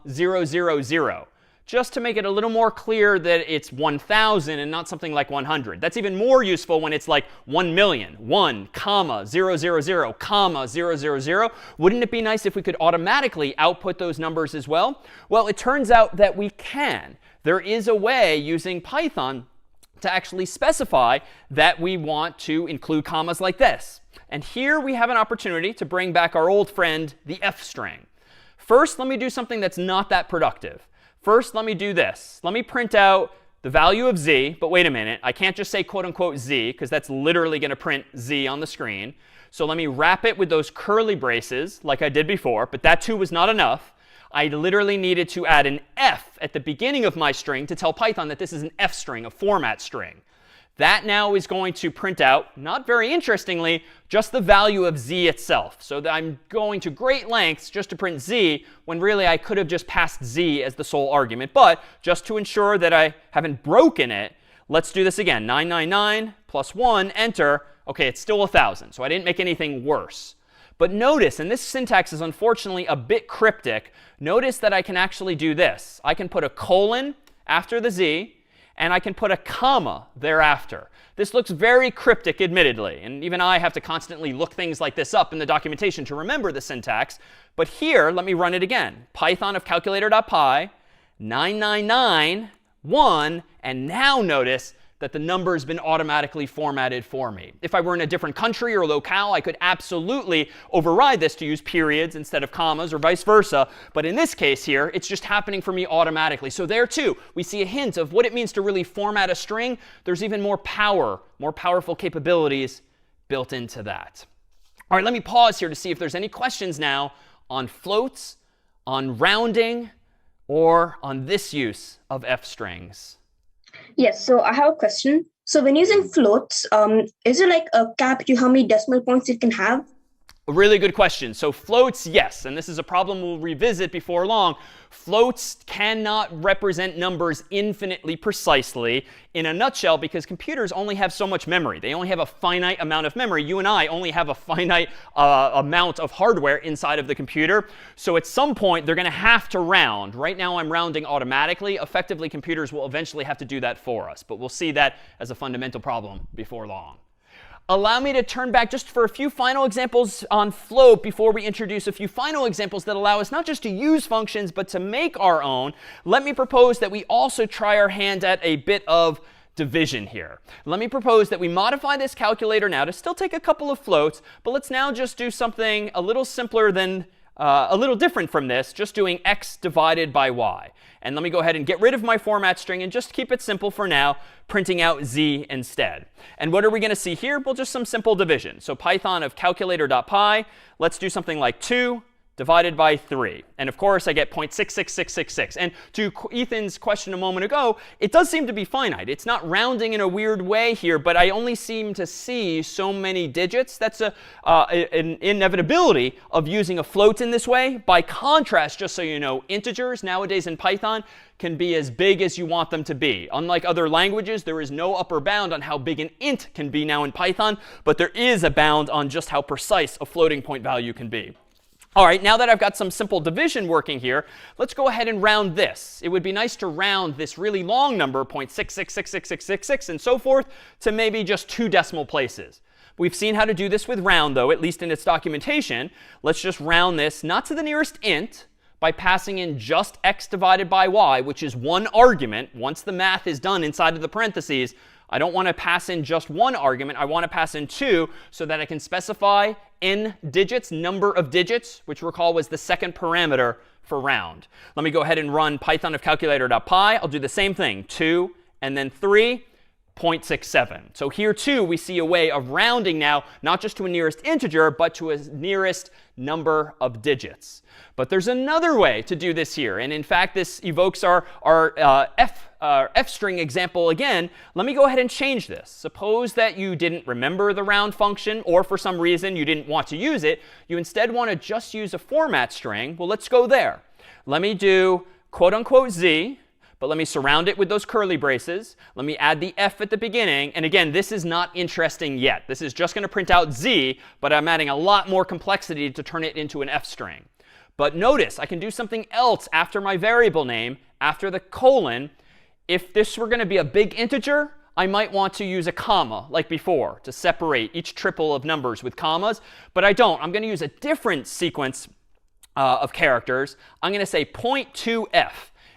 0, 0, 0? Just to make it a little more clear that it's 1,000 and not something like 100. That's even more useful when it's like 1,000,000, 1, 0, 0, 0, 0, 0, 0. Wouldn't it be nice if we could automatically output those numbers as well? Well, it turns out that we can. There is a way using Python to actually specify that we want to include commas like this. And here we have an opportunity to bring back our old friend, the f string. First, let me do something that's not that productive. First, let me do this. Let me print out the value of z. But wait a minute. I can't just say quote unquote z, because that's literally going to print z on the screen. So let me wrap it with those curly braces like I did before. But that too was not enough. I literally needed to add an f at the beginning of my string to tell Python that this is an f string, a format string. That now is going to print out, not very interestingly, just the value of z itself. So that I'm going to great lengths just to print z, when really I could have just passed z as the sole argument. But just to ensure that I haven't broken it, let's do this again. 999 plus 1, enter. OK, it's still 1,000. So I didn't make anything worse. But notice, and this syntax is unfortunately a bit cryptic, notice that I can actually do this. I can put a colon after the z, and I can put a comma thereafter. This looks very cryptic, admittedly. And even I have to constantly look things like this up in the documentation to remember the syntax. But here, let me run it again. Python of calculator.py, 999, 1, and now notice that the number has been automatically formatted for me. If I were in a different country or locale, I could absolutely override this to use periods instead of commas or vice versa. But in this case here, it's just happening for me automatically. So there too, we see a hint of what it means to really format a string. There's even more power, more powerful capabilities built into that. All right, let me pause here to see if there's any questions now on floats, on rounding, or on this use of f strings.
Yes, so I have a question. So when using floats, is there like a cap to how many decimal points it can have?
A really good question. So floats, yes, and this is a problem we'll revisit before long. Floats cannot represent numbers infinitely precisely in a nutshell because computers only have so much memory. They only have a finite amount of memory. You and I only have a finite amount of hardware inside of the computer. So at some point, they're going to have to round. Right now, I'm rounding automatically. Effectively, computers will eventually have to do that for us. But we'll see that as a fundamental problem before long. Allow me to turn back just for a few final examples on float before we introduce a few final examples that allow us not just to use functions, but to make our own. Let me propose that we also try our hand at a bit of division here. Let me propose that we modify this calculator now to still take a couple of floats, but let's now just do something a little simpler than a little different from this, just doing x divided by y. And let me go ahead and get rid of my format string and just keep it simple for now, printing out z instead. And what are we going to see here? Well, just some simple division. So Python of calculator.py, let's do something like 2 divided by 3. And of course, I get 0.66666. And to Ethan's question a moment ago, it does seem to be finite. It's not rounding in a weird way here, but I only seem to see so many digits. That's an inevitability of using a float in this way. By contrast, just so you know, integers nowadays in Python can be as big as you want them to be. Unlike other languages, there is no upper bound on how big an int can be now in Python, but there is a bound on just how precise a floating point value can be. All right, now that I've got some simple division working here, let's go ahead and round this. It would be nice to round this really long number, 0.6666666, and so forth, to maybe just 2 decimal places. We've seen how to do this with round, though, at least in its documentation. Let's just round this, not to the nearest int, by passing in just x divided by y, which is one argument. Once the math is done inside of the parentheses, I don't want to pass in just one argument. I want to pass in 2 so that I can specify n digits, number of digits, which recall was the second parameter for round. Let me go ahead and run Python of calculator.py. I'll do the same thing, 2 and then 3. 0.67. So here too we see a way of rounding now, not just to a nearest integer, but to a nearest number of digits. But there's another way to do this here. And in fact, this evokes our f string example again. Let me go ahead and change this. Suppose that you didn't remember the round function, or for some reason you didn't want to use it. You instead want to just use a format string. Well, let's go there. Let me do quote unquote z. But let me surround it with those curly braces. Let me add the f at the beginning. And again, this is not interesting yet. This is just going to print out z, but I'm adding a lot more complexity to turn it into an f string. But notice, I can do something else after my variable name, after the colon. If this were going to be a big integer, I might want to use a comma like before to separate each triple of numbers with commas. But I don't. I'm going to use a different sequence of characters. I'm going to say 0.2f.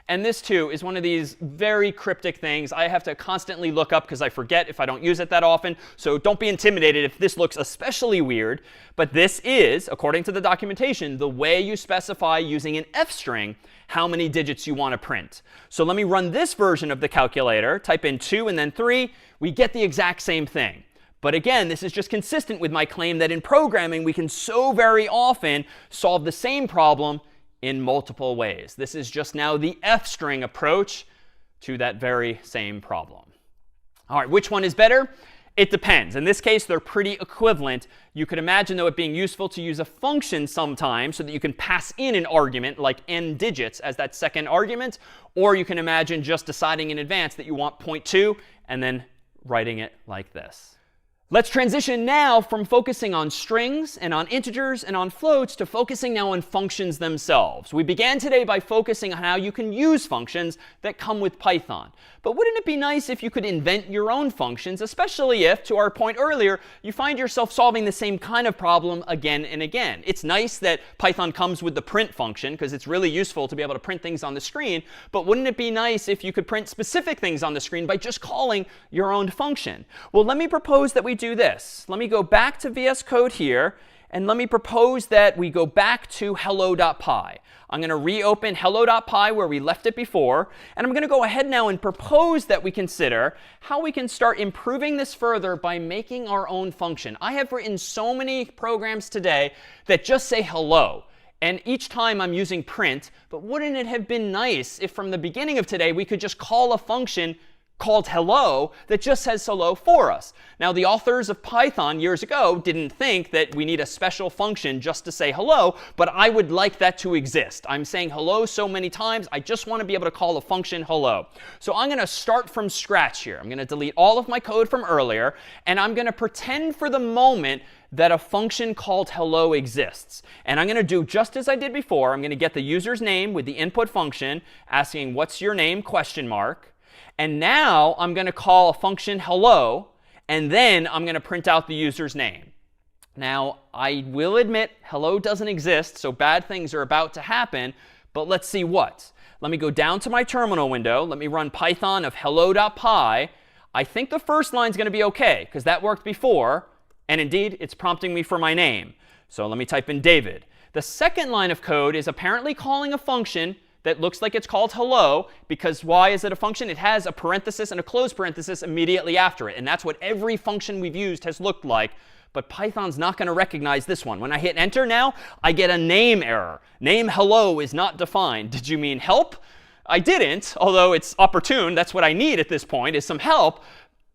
And this, too, is one of these very cryptic things I have to constantly look up because I forget if I don't use it that often. So don't be intimidated if this looks especially weird. But this is, according to the documentation, the way you specify using an f string how many digits you want to print. So let me run this version of the calculator. Type in 2 and then 3. We get the exact same thing. But again, this is just consistent with my claim that in programming, we can so very often solve the same problem in multiple ways. This is just now the f string approach to that very same problem. All right, which one is better? It depends. In this case, they're pretty equivalent. You could imagine, though, it being useful to use a function sometimes so that you can pass in an argument like n digits as that second argument. Or you can imagine just deciding in advance that you want 0.2 and then writing it like this. Let's transition now from focusing on strings and on integers and on floats to focusing now on functions themselves. We began today by focusing on how you can use functions that come with Python. But wouldn't it be nice if you could invent your own functions, especially if, to our point earlier, you find yourself solving the same kind of problem again and again? It's nice that Python comes with the print function because it's really useful to be able to print things on the screen. But wouldn't it be nice if you could print specific things on the screen by just calling your own function? Well, let me propose that we do this. Let me go back to VS Code here, and let me propose that we go back to hello.py. I'm going to reopen hello.py where we left it before, and I'm going to go ahead now and propose that we consider how we can start improving this further by making our own function. I have written so many programs today that just say hello. And each time I'm using print, but wouldn't it have been nice if from the beginning of today we could just call a function called hello that just says hello for us? Now, the authors of Python years ago didn't think that we need a special function just to say hello, but I would like that to exist. I'm saying hello so many times, I just want to be able to call a function hello. So I'm going to start from scratch here. I'm going to delete all of my code from earlier, and I'm going to pretend for the moment that a function called hello exists. And I'm going to do just as I did before. I'm going to get the user's name with the input function, asking what's your name, question mark. And now I'm going to call a function hello, and then I'm going to print out the user's name. Now, I will admit hello doesn't exist, so bad things are about to happen, but let's see what. Let me go down to my terminal window. Let me run Python of hello.py. I think the first line is going to be OK, because that worked before. And indeed, it's prompting me for my name. So let me type in David. The second line of code is apparently calling a function that looks like it's called hello, because why is it a function? It has a parenthesis and a closed parenthesis immediately after it. And that's what every function we've used has looked like But Python's not going to recognize this one. When I hit enter now, I get a name error. Name hello is not defined. Did you mean help? I didn't, although it's opportune. That's what I need at this point, is some help.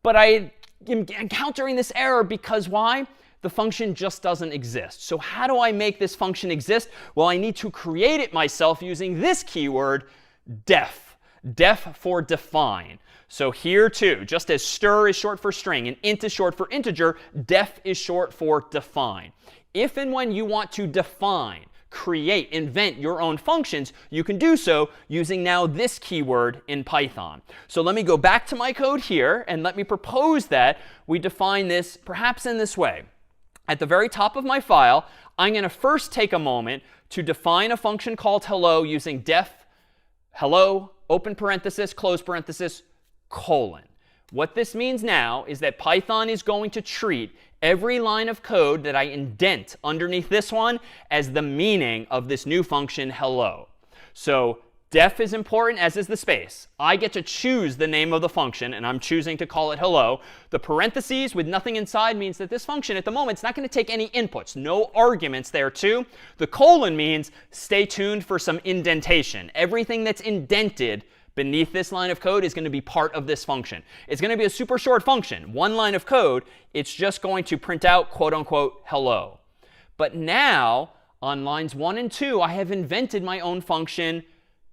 But I am encountering this error because why? The function just doesn't exist. So how do I make this function exist? Well, I need to create it myself using this keyword, def. Def for define. So here too, just as str is short for string and int is short for integer, def is short for define. If and when you want to define, create, invent your own functions, you can do so using now this keyword in Python. So let me go back to my code here, and let me propose that we define this perhaps in this way. At the very top of my file, I'm going to first take a moment to define a function called hello using def hello, open parenthesis, close parenthesis, colon. What this means now is that Python is going to treat every line of code that I indent underneath this one as the meaning of this new function hello. So def is important, as is the space. I get to choose the name of the function, and I'm choosing to call it hello. The parentheses with nothing inside means that this function at the moment is not going to take any inputs. No arguments there too. The colon means stay tuned for some indentation. Everything that's indented beneath this line of code is going to be part of this function. It's going to be a super short function. One line of code. It's just going to print out, quote unquote, hello. But now, on lines 1 and 2, I have invented my own function,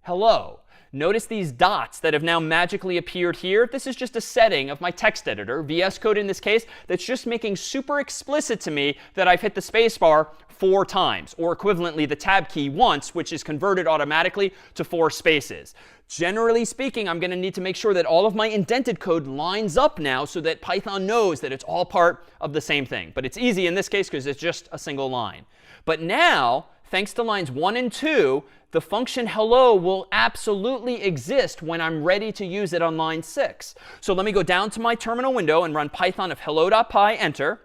hello. Notice these dots that have now magically appeared here. This is just a setting of my text editor, VS Code in this case, that's just making super explicit to me that I've hit the spacebar 4 times, or equivalently the tab key once, which is converted automatically to 4 spaces. Generally speaking, I'm going to need to make sure that all of my indented code lines up now so that Python knows that it's all part of the same thing. But it's easy in this case because it's just a single line. But now, thanks to lines 1 and 2, the function hello will absolutely exist when I'm ready to use it on line 6. So let me go down to my terminal window and run python of hello.py, enter.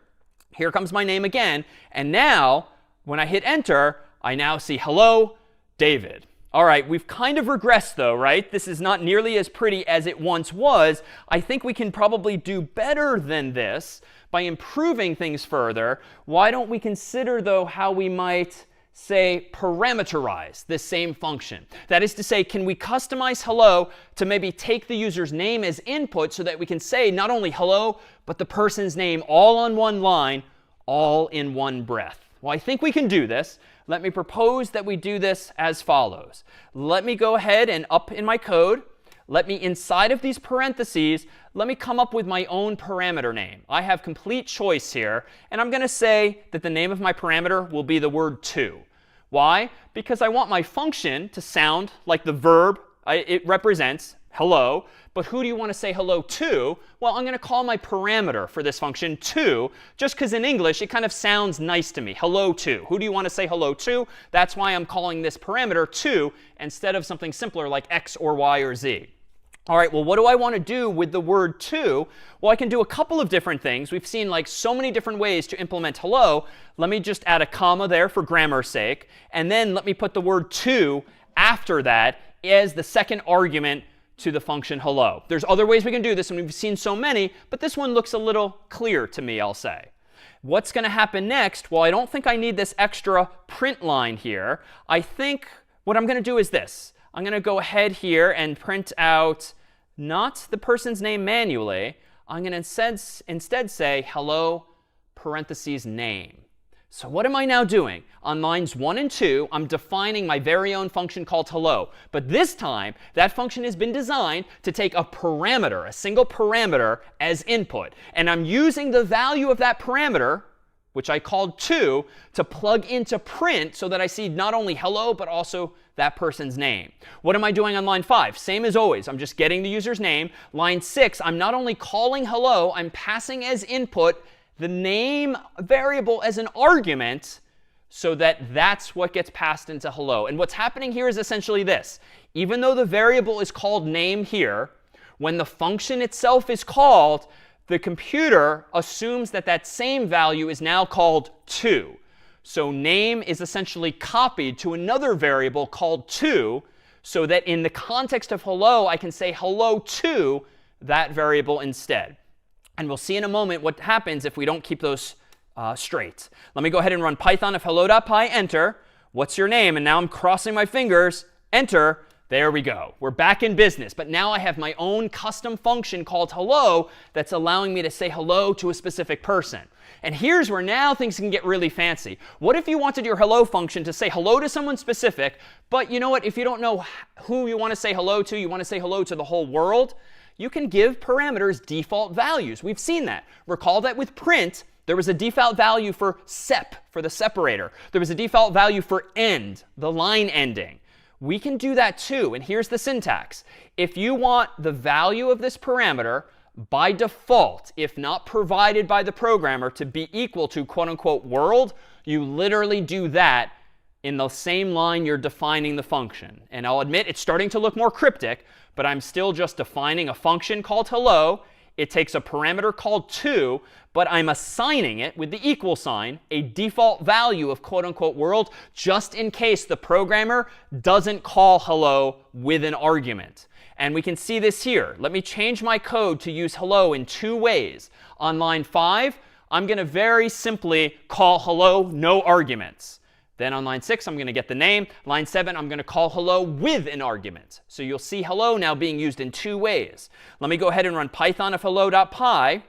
Here comes my name again. And now, when I hit enter, I now see hello, David. All right, we've kind of regressed though, right? This is not nearly as pretty as it once was. I think we can probably do better than this by improving things further. Why don't we consider, though, how we might, say, parameterize this same function? That is to say, can we customize hello to maybe take the user's name as input so that we can say not only hello, but the person's name all on one line, all in one breath? Well, I think we can do this. Let me propose that we do this as follows. Let me go ahead and up in my code, let me, inside of these parentheses, let me come up with my own parameter name. I have complete choice here. And I'm going to say that the name of my parameter will be the word to. Why? Because I want my function to sound like the verb it represents, hello. But who do you want to say hello to? Well, I'm going to call my parameter for this function to, just because in English it kind of sounds nice to me. Hello to. Who do you want to say hello to? That's why I'm calling this parameter to instead of something simpler like x or y or z. All right, well, what do I want to do with the word to? Well, I can do a couple of different things. We've seen like so many different ways to implement hello. Let me just add a comma there for grammar's sake. And then let me put the word to after that as the second argument to the function hello. There's other ways we can do this, and we've seen so many, but this one looks a little clear to me, I'll say. What's going to happen next? Well, I don't think I need this extra print line here. I think what I'm going to do is this. I'm going to go ahead here and print out not the person's name manually. I'm going to instead say hello parentheses name. So what am I now doing? On lines 1 and 2, I'm defining my very own function called hello. But this time, that function has been designed to take a parameter, a single parameter, as input. And I'm using the value of that parameter, which I called to plug into print so that I see not only hello, but also that person's name. What am I doing on line 5? Same as always. I'm just getting the user's name. Line 6, I'm not only calling hello, I'm passing as input the name variable as an argument so that that's what gets passed into hello. And what's happening here is essentially this. Even though the variable is called name here, when the function itself is called, the computer assumes that that same value is now called to. So name is essentially copied to another variable called to, so that in the context of hello, I can say hello to that variable instead. And we'll see in a moment what happens if we don't keep those straight. Let me go ahead and run Python of hello.py, enter. What's your name? And now I'm crossing my fingers, enter. There we go. We're back in business. But now I have my own custom function called hello that's allowing me to say hello to a specific person. And here's where now things can get really fancy. What if you wanted your hello function to say hello to someone specific, but you know what? If you don't know who you want to say hello to, you want to say hello to the whole world, you can give parameters default values. We've seen that. Recall that with print, there was a default value for sep, for the separator. There was a default value for end, the line ending. We can do that too. And here's the syntax. If you want the value of this parameter by default, if not provided by the programmer, to be equal to quote unquote world, you literally do that in the same line you're defining the function. And I'll admit it's starting to look more cryptic, but I'm still just defining a function called hello. It takes a parameter called to, but I'm assigning it with the equal sign a default value of quote unquote world just in case the programmer doesn't call hello with an argument. And we can see this here. Let me change my code to use hello in two ways. On line 5, I'm going to very simply call hello, no arguments. Then on line 6, I'm going to get the name. Line 7, I'm going to call hello with an argument. So you'll see hello now being used in two ways. Let me go ahead and run Python of hello.py.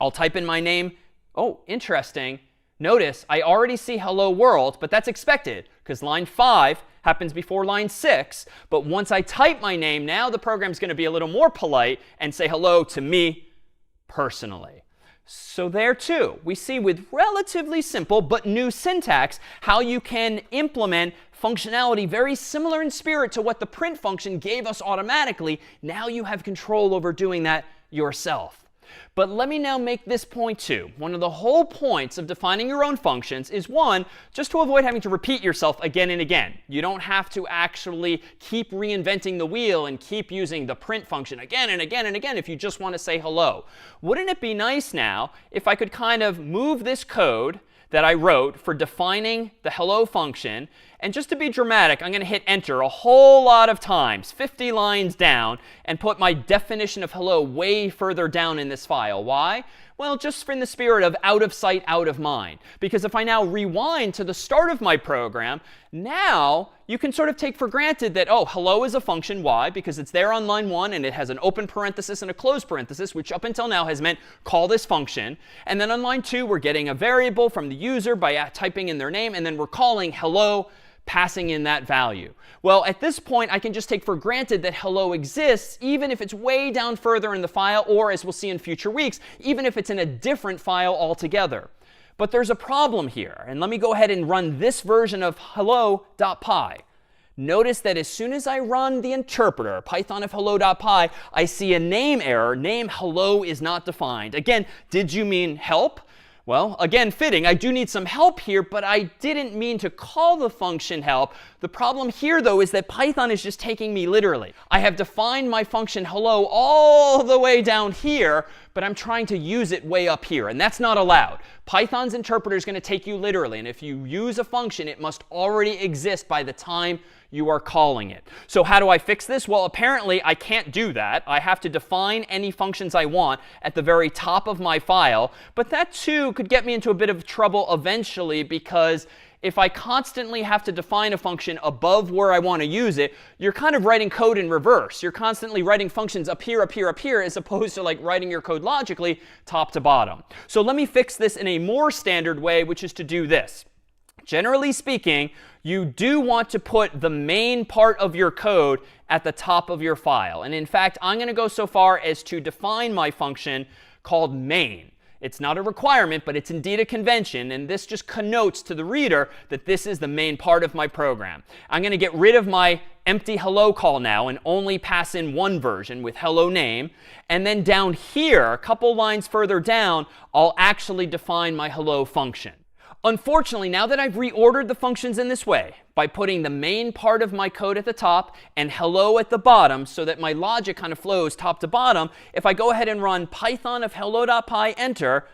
I'll type in my name. Oh, interesting. Notice I already see hello world, but that's expected because line 5 happens before line 6. But once I type my name, now the program's going to be a little more polite and say hello to me personally. So there too, we see with relatively simple but new syntax how you can implement functionality very similar in spirit to what the print function gave us automatically. Now you have control over doing that yourself. But let me now make this point too. One of the whole points of defining your own functions is, one, just to avoid having to repeat yourself again and again. You don't have to actually keep reinventing the wheel and keep using the print function again and again and again if you just want to say hello. Wouldn't it be nice now if I could kind of move this code that I wrote for defining the hello function, and just to be dramatic, I'm going to hit enter a whole lot of times, 50 lines down, and put my definition of hello way further down in this file. Why? Well, just in the spirit of out of sight, out of mind. Because if I now rewind to the start of my program, now you can sort of take for granted that, oh, hello is a function. Why? Because it's there on line 1, and it has an open parenthesis and a closed parenthesis, which up until now has meant call this function. And then on line 2, we're getting a variable from the user by typing in their name, and then we're calling hello, passing in that value. Well, at this point, I can just take for granted that hello exists, even if it's way down further in the file, or as we'll see in future weeks, even if it's in a different file altogether. But there's a problem here. And let me go ahead and run this version of hello.py. Notice that as soon as I run the interpreter, Python of hello.py, I see a name error. Name hello is not defined. Again, did you mean help? Well, again, fitting. I do need some help here, but I didn't mean to call the function help. The problem here, though, is that Python is just taking me literally. I have defined my function hello all the way down here, but I'm trying to use it way up here, and that's not allowed. Python's interpreter is going to take you literally, and if you use a function, it must already exist by the time you are calling it. So how do I fix this? Well, apparently I can't do that. I have to define any functions I want at the very top of my file. But that too could get me into a bit of trouble eventually, because if I constantly have to define a function above where I want to use it, you're kind of writing code in reverse. You're constantly writing functions up here, up here, up here, as opposed to like writing your code logically top to bottom. So let me fix this in a more standard way, which is to do this. Generally speaking, you do want to put the main part of your code at the top of your file. And in fact, I'm going to go so far as to define my function called main. It's not a requirement, but it's indeed a convention. And this just connotes to the reader that this is the main part of my program. I'm going to get rid of my empty hello call now and only pass in one version with hello name. And then down here, a couple lines further down, I'll actually define my hello function. Unfortunately, now that I've reordered the functions in this way, by putting the main part of my code at the top and hello at the bottom so that my logic kind of flows top to bottom, if I go ahead and run Python of hello.py, enter,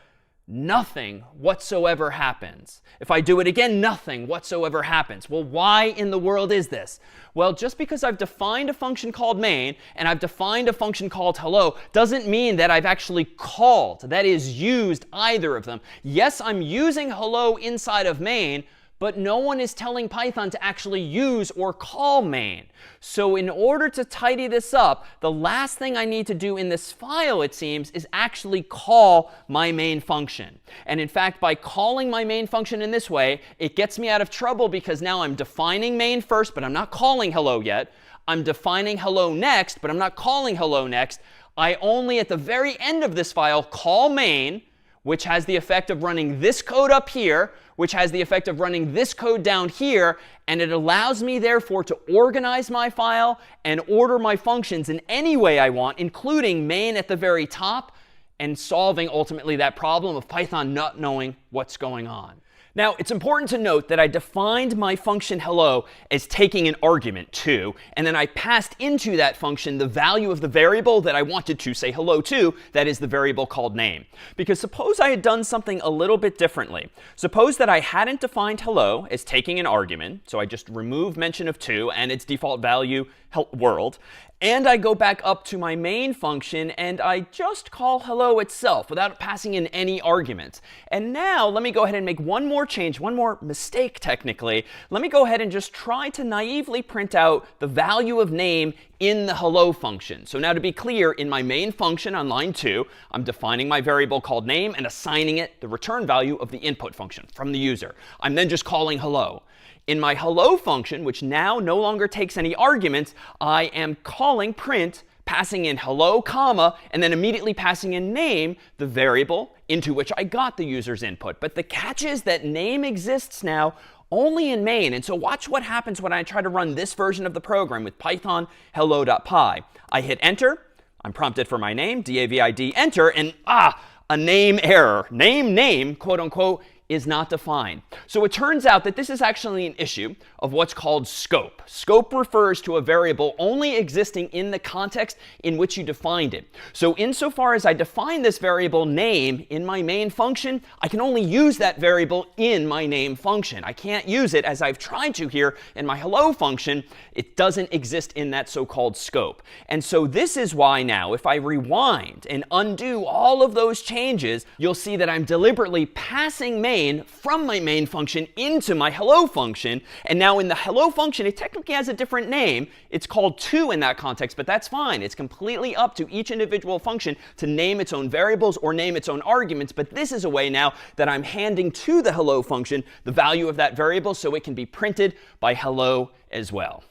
nothing whatsoever happens. If I do it again, nothing whatsoever happens. Well, why in the world is this? Well, just because I've defined a function called main and I've defined a function called hello doesn't mean that I've actually called, that is, used either of them. Yes, I'm using hello inside of main, but no one is telling Python to actually use or call main. So in order to tidy this up, the last thing I need to do in this file, it seems, is actually call my main function. And in fact, by calling my main function in this way, it gets me out of trouble because now I'm defining main first, but I'm not calling hello yet. I'm defining hello next, but I'm not calling hello next. I only, at the very end of this file, call main, which has the effect of running this code up here, which has the effect of running this code down here, and it allows me, therefore, to organize my file and order my functions in any way I want, including main at the very top, and solving, ultimately, that problem of Python not knowing what's going on. Now, it's important to note that I defined my function hello as taking an argument 2, and then I passed into that function the value of the variable that I wanted to say hello to, that is the variable called name. Because suppose I had done something a little bit differently. Suppose that I hadn't defined hello as taking an argument, so I just remove mention of 2 and its default value world, and I go back up to my main function and I just call hello itself without passing in any arguments. And now let me go ahead and make one more change, one more mistake technically. Let me go ahead and just try to naively print out the value of name in the hello function. So now to be clear, in my main function on line 2, I'm defining my variable called name and assigning it the return value of the input function from the user. I'm then just calling hello. In my hello function, which now no longer takes any arguments, I am calling print, passing in hello, comma, and then immediately passing in name, the variable into which I got the user's input. But the catch is that name exists now only in main. And so watch what happens when I try to run this version of the program with Python hello.py. I hit enter. I'm prompted for my name, D-A-V-I-D, enter, and a name error. Name, quote unquote, is not defined. So it turns out that this is actually an issue of what's called scope. Scope refers to a variable only existing in the context in which you defined it. So insofar as I define this variable name in my main function, I can only use that variable in my name function. I can't use it as I've tried to here in my hello function. It doesn't exist in that so-called scope. And so this is why now, if I rewind and undo all of those changes, you'll see that I'm deliberately passing main from my main function into my hello function. And now in the hello function, it technically has a different name. It's called to in that context, but that's fine. It's completely up to each individual function to name its own variables or name its own arguments. But this is a way now that I'm handing to the hello function the value of that variable so it can be printed by hello as well.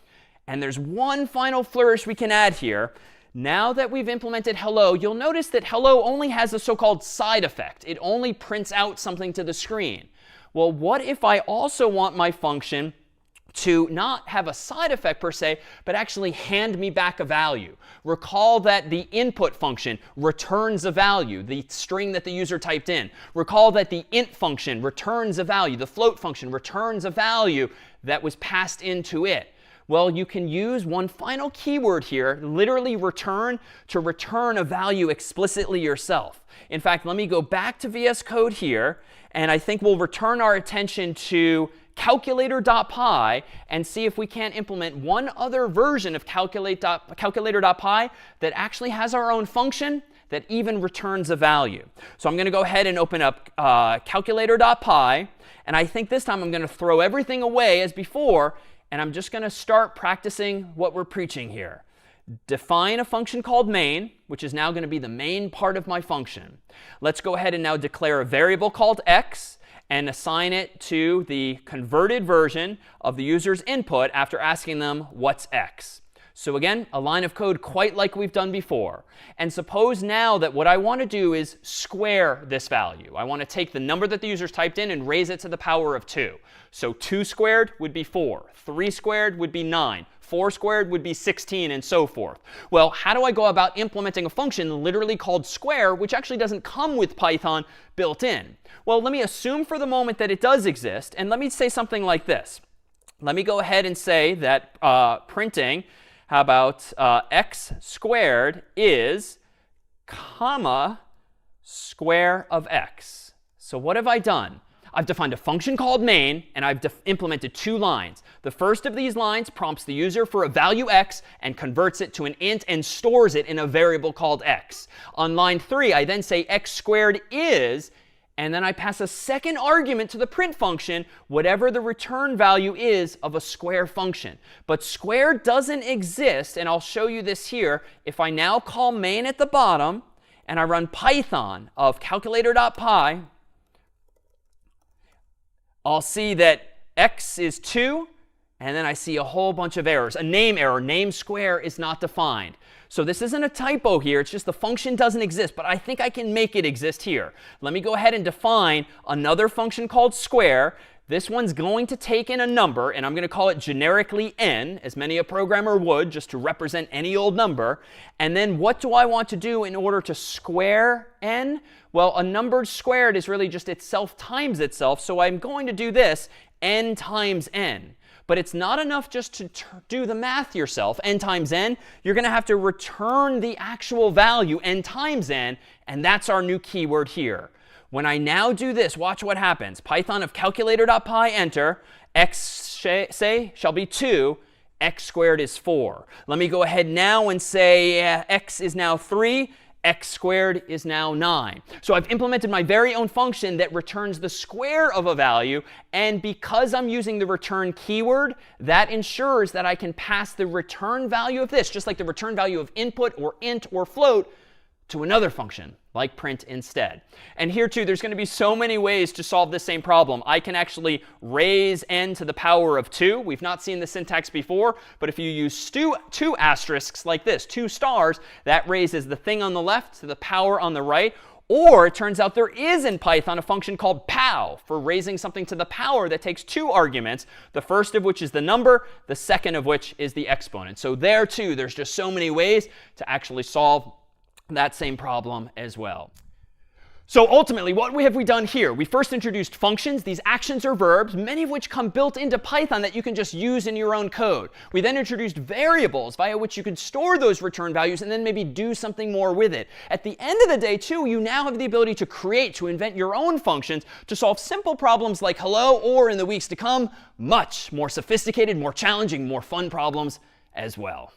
And there's one final flourish we can add here. Now that we've implemented hello, you'll notice that hello only has a so-called side effect. It only prints out something to the screen. Well, what if I also want my function to not have a side effect per se, but actually hand me back a value? Recall that the input function returns a value, the string that the user typed in. Recall that the int function returns a value. The float function returns a value that was passed into it. Well, you can use one final keyword here, literally return, to return a value explicitly yourself. In fact, let me go back to VS Code here, and I think we'll return our attention to calculator.py and see if we can't implement one other version of calculator.py that actually has our own function that even returns a value. So I'm going to go ahead and open up calculator.py, and I think this time I'm going to throw everything away as before, and I'm just going to start practicing what we're preaching here. Define a function called main, which is now going to be the main part of my function. Let's go ahead and now declare a variable called x and assign it to the converted version of the user's input after asking them what's x. So again, a line of code quite like we've done before. And suppose now that what I want to do is square this value. I want to take the number that the user's typed in and raise it to the power of 2. So 2 squared would be 4. 3 squared would be 9. 4 squared would be 16, and so forth. Well, how do I go about implementing a function literally called square, which actually doesn't come with Python built in? Well, let me assume for the moment that it does exist, and let me say something like this. Let me go ahead and say that printing, how about x squared is comma square of x. So what have I done? I've defined a function called main, and I've implemented 2 lines. The first of these lines prompts the user for a value x and converts it to an int and stores it in a variable called x. On line 3, I then say x squared is, and then I pass a second argument to the print function, whatever the return value is of a square function. But square doesn't exist, and I'll show you this here. If I now call main at the bottom, and I run Python of calculator.py, I'll see that x is 2, and then I see a whole bunch of errors. A name error, name square is not defined. So this isn't a typo here, it's just the function doesn't exist, but I think I can make it exist here. Let me go ahead and define another function called square. This one's going to take in a number, and I'm going to call it generically n, as many a programmer would, just to represent any old number. And then what do I want to do in order to square n? Well, a number squared is really just itself times itself, so I'm going to do this, n times n. But it's not enough just to do the math yourself, n times n. You're going to have to return the actual value, n times n, and that's our new keyword here. When I now do this, watch what happens. Python of calculator.py, enter, x say shall be 2, x squared is 4. Let me go ahead now and say x is now 3, x squared is now 9. So I've implemented my very own function that returns the square of a value. And because I'm using the return keyword, that ensures that I can pass the return value of this, just like the return value of input or int or float, to another function, like print instead. And here too, there's going to be so many ways to solve this same problem. I can actually raise n to the power of 2. We've not seen the syntax before, but if you use 2 asterisks like this, 2 stars, that raises the thing on the left to the power on the right. Or it turns out there is in Python a function called pow for raising something to the power that takes 2 arguments, the first of which is the number, the second of which is the exponent. So there too, there's just so many ways to actually solve that same problem as well. So ultimately, what have we done here? We first introduced functions. These actions are verbs, many of which come built into Python that you can just use in your own code. We then introduced variables via which you could store those return values and then maybe do something more with it. At the end of the day, too, you now have the ability to invent your own functions to solve simple problems like hello, or in the weeks to come, much more sophisticated, more challenging, more fun problems as well.